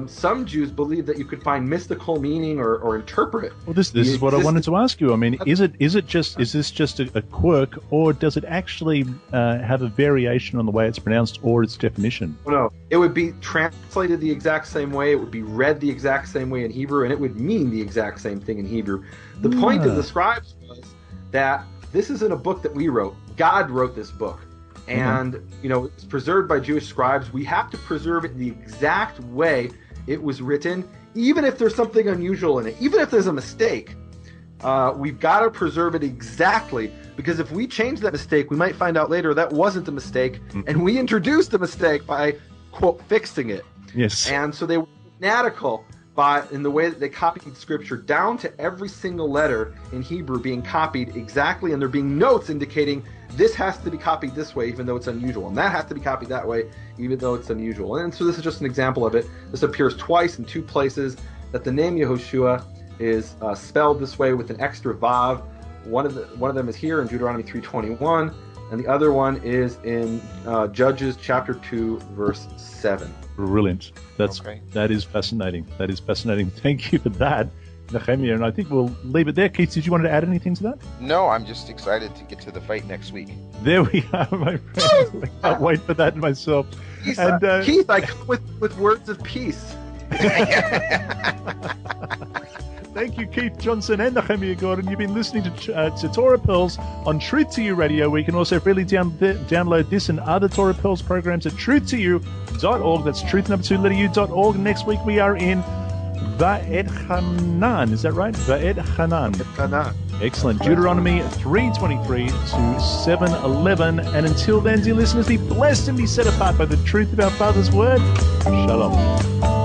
some Jews believe that you could find mystical meaning or interpret. Well, this is what I wanted to ask you. I mean, is this just a quirk, or does it actually have a variation on the way it's pronounced or its definition? Well, no, it would be translated the exact same way. It would be read the exact same way in Hebrew, and it would mean the exact same thing in Hebrew. The point of the scribes was that this isn't a book that we wrote. God wrote this book. And, it's preserved by Jewish scribes. We have to preserve it the exact way it was written, even if there's something unusual in it, even if there's a mistake. we've got to preserve it exactly, because if we change that mistake, we might find out later that wasn't the mistake, and we introduced the mistake by, quote, fixing it. Yes. And so they were fanatical in the way that they copied Scripture, down to every single letter in Hebrew being copied exactly, and there being notes indicating this has to be copied this way even though it's unusual, and that has to be copied that way even though it's unusual. And so this is just an example of it. This appears twice in 2 places, that the name Yehoshua is spelled this way with an extra vav. One of them is here in Deuteronomy 3:21, and the other one is in Judges chapter 2 verse 7. Brilliant. That is fascinating. That is fascinating. Thank you for that, Nehemiah. And I think we'll leave it there. Keith, did you want to add anything to that? No, I'm just excited to get to the fight next week. There we are, my friend. I can't wait for that myself. Keith, And Keith, I come with words of peace. Thank you, Keith Johnson and Nehemiah Gordon. You've been listening to Torah Pearls on Truth to You Radio. We can also freely download this and other Torah Pearls programs at truth2u.org. That's truth2u.org. Next week we are in Va'et Hanan. Is that right? Va'et Hanan. Excellent. Deuteronomy 3:23 to 7:11. And until then, dear listeners, be blessed and be set apart by the truth of our Father's Word. Shalom.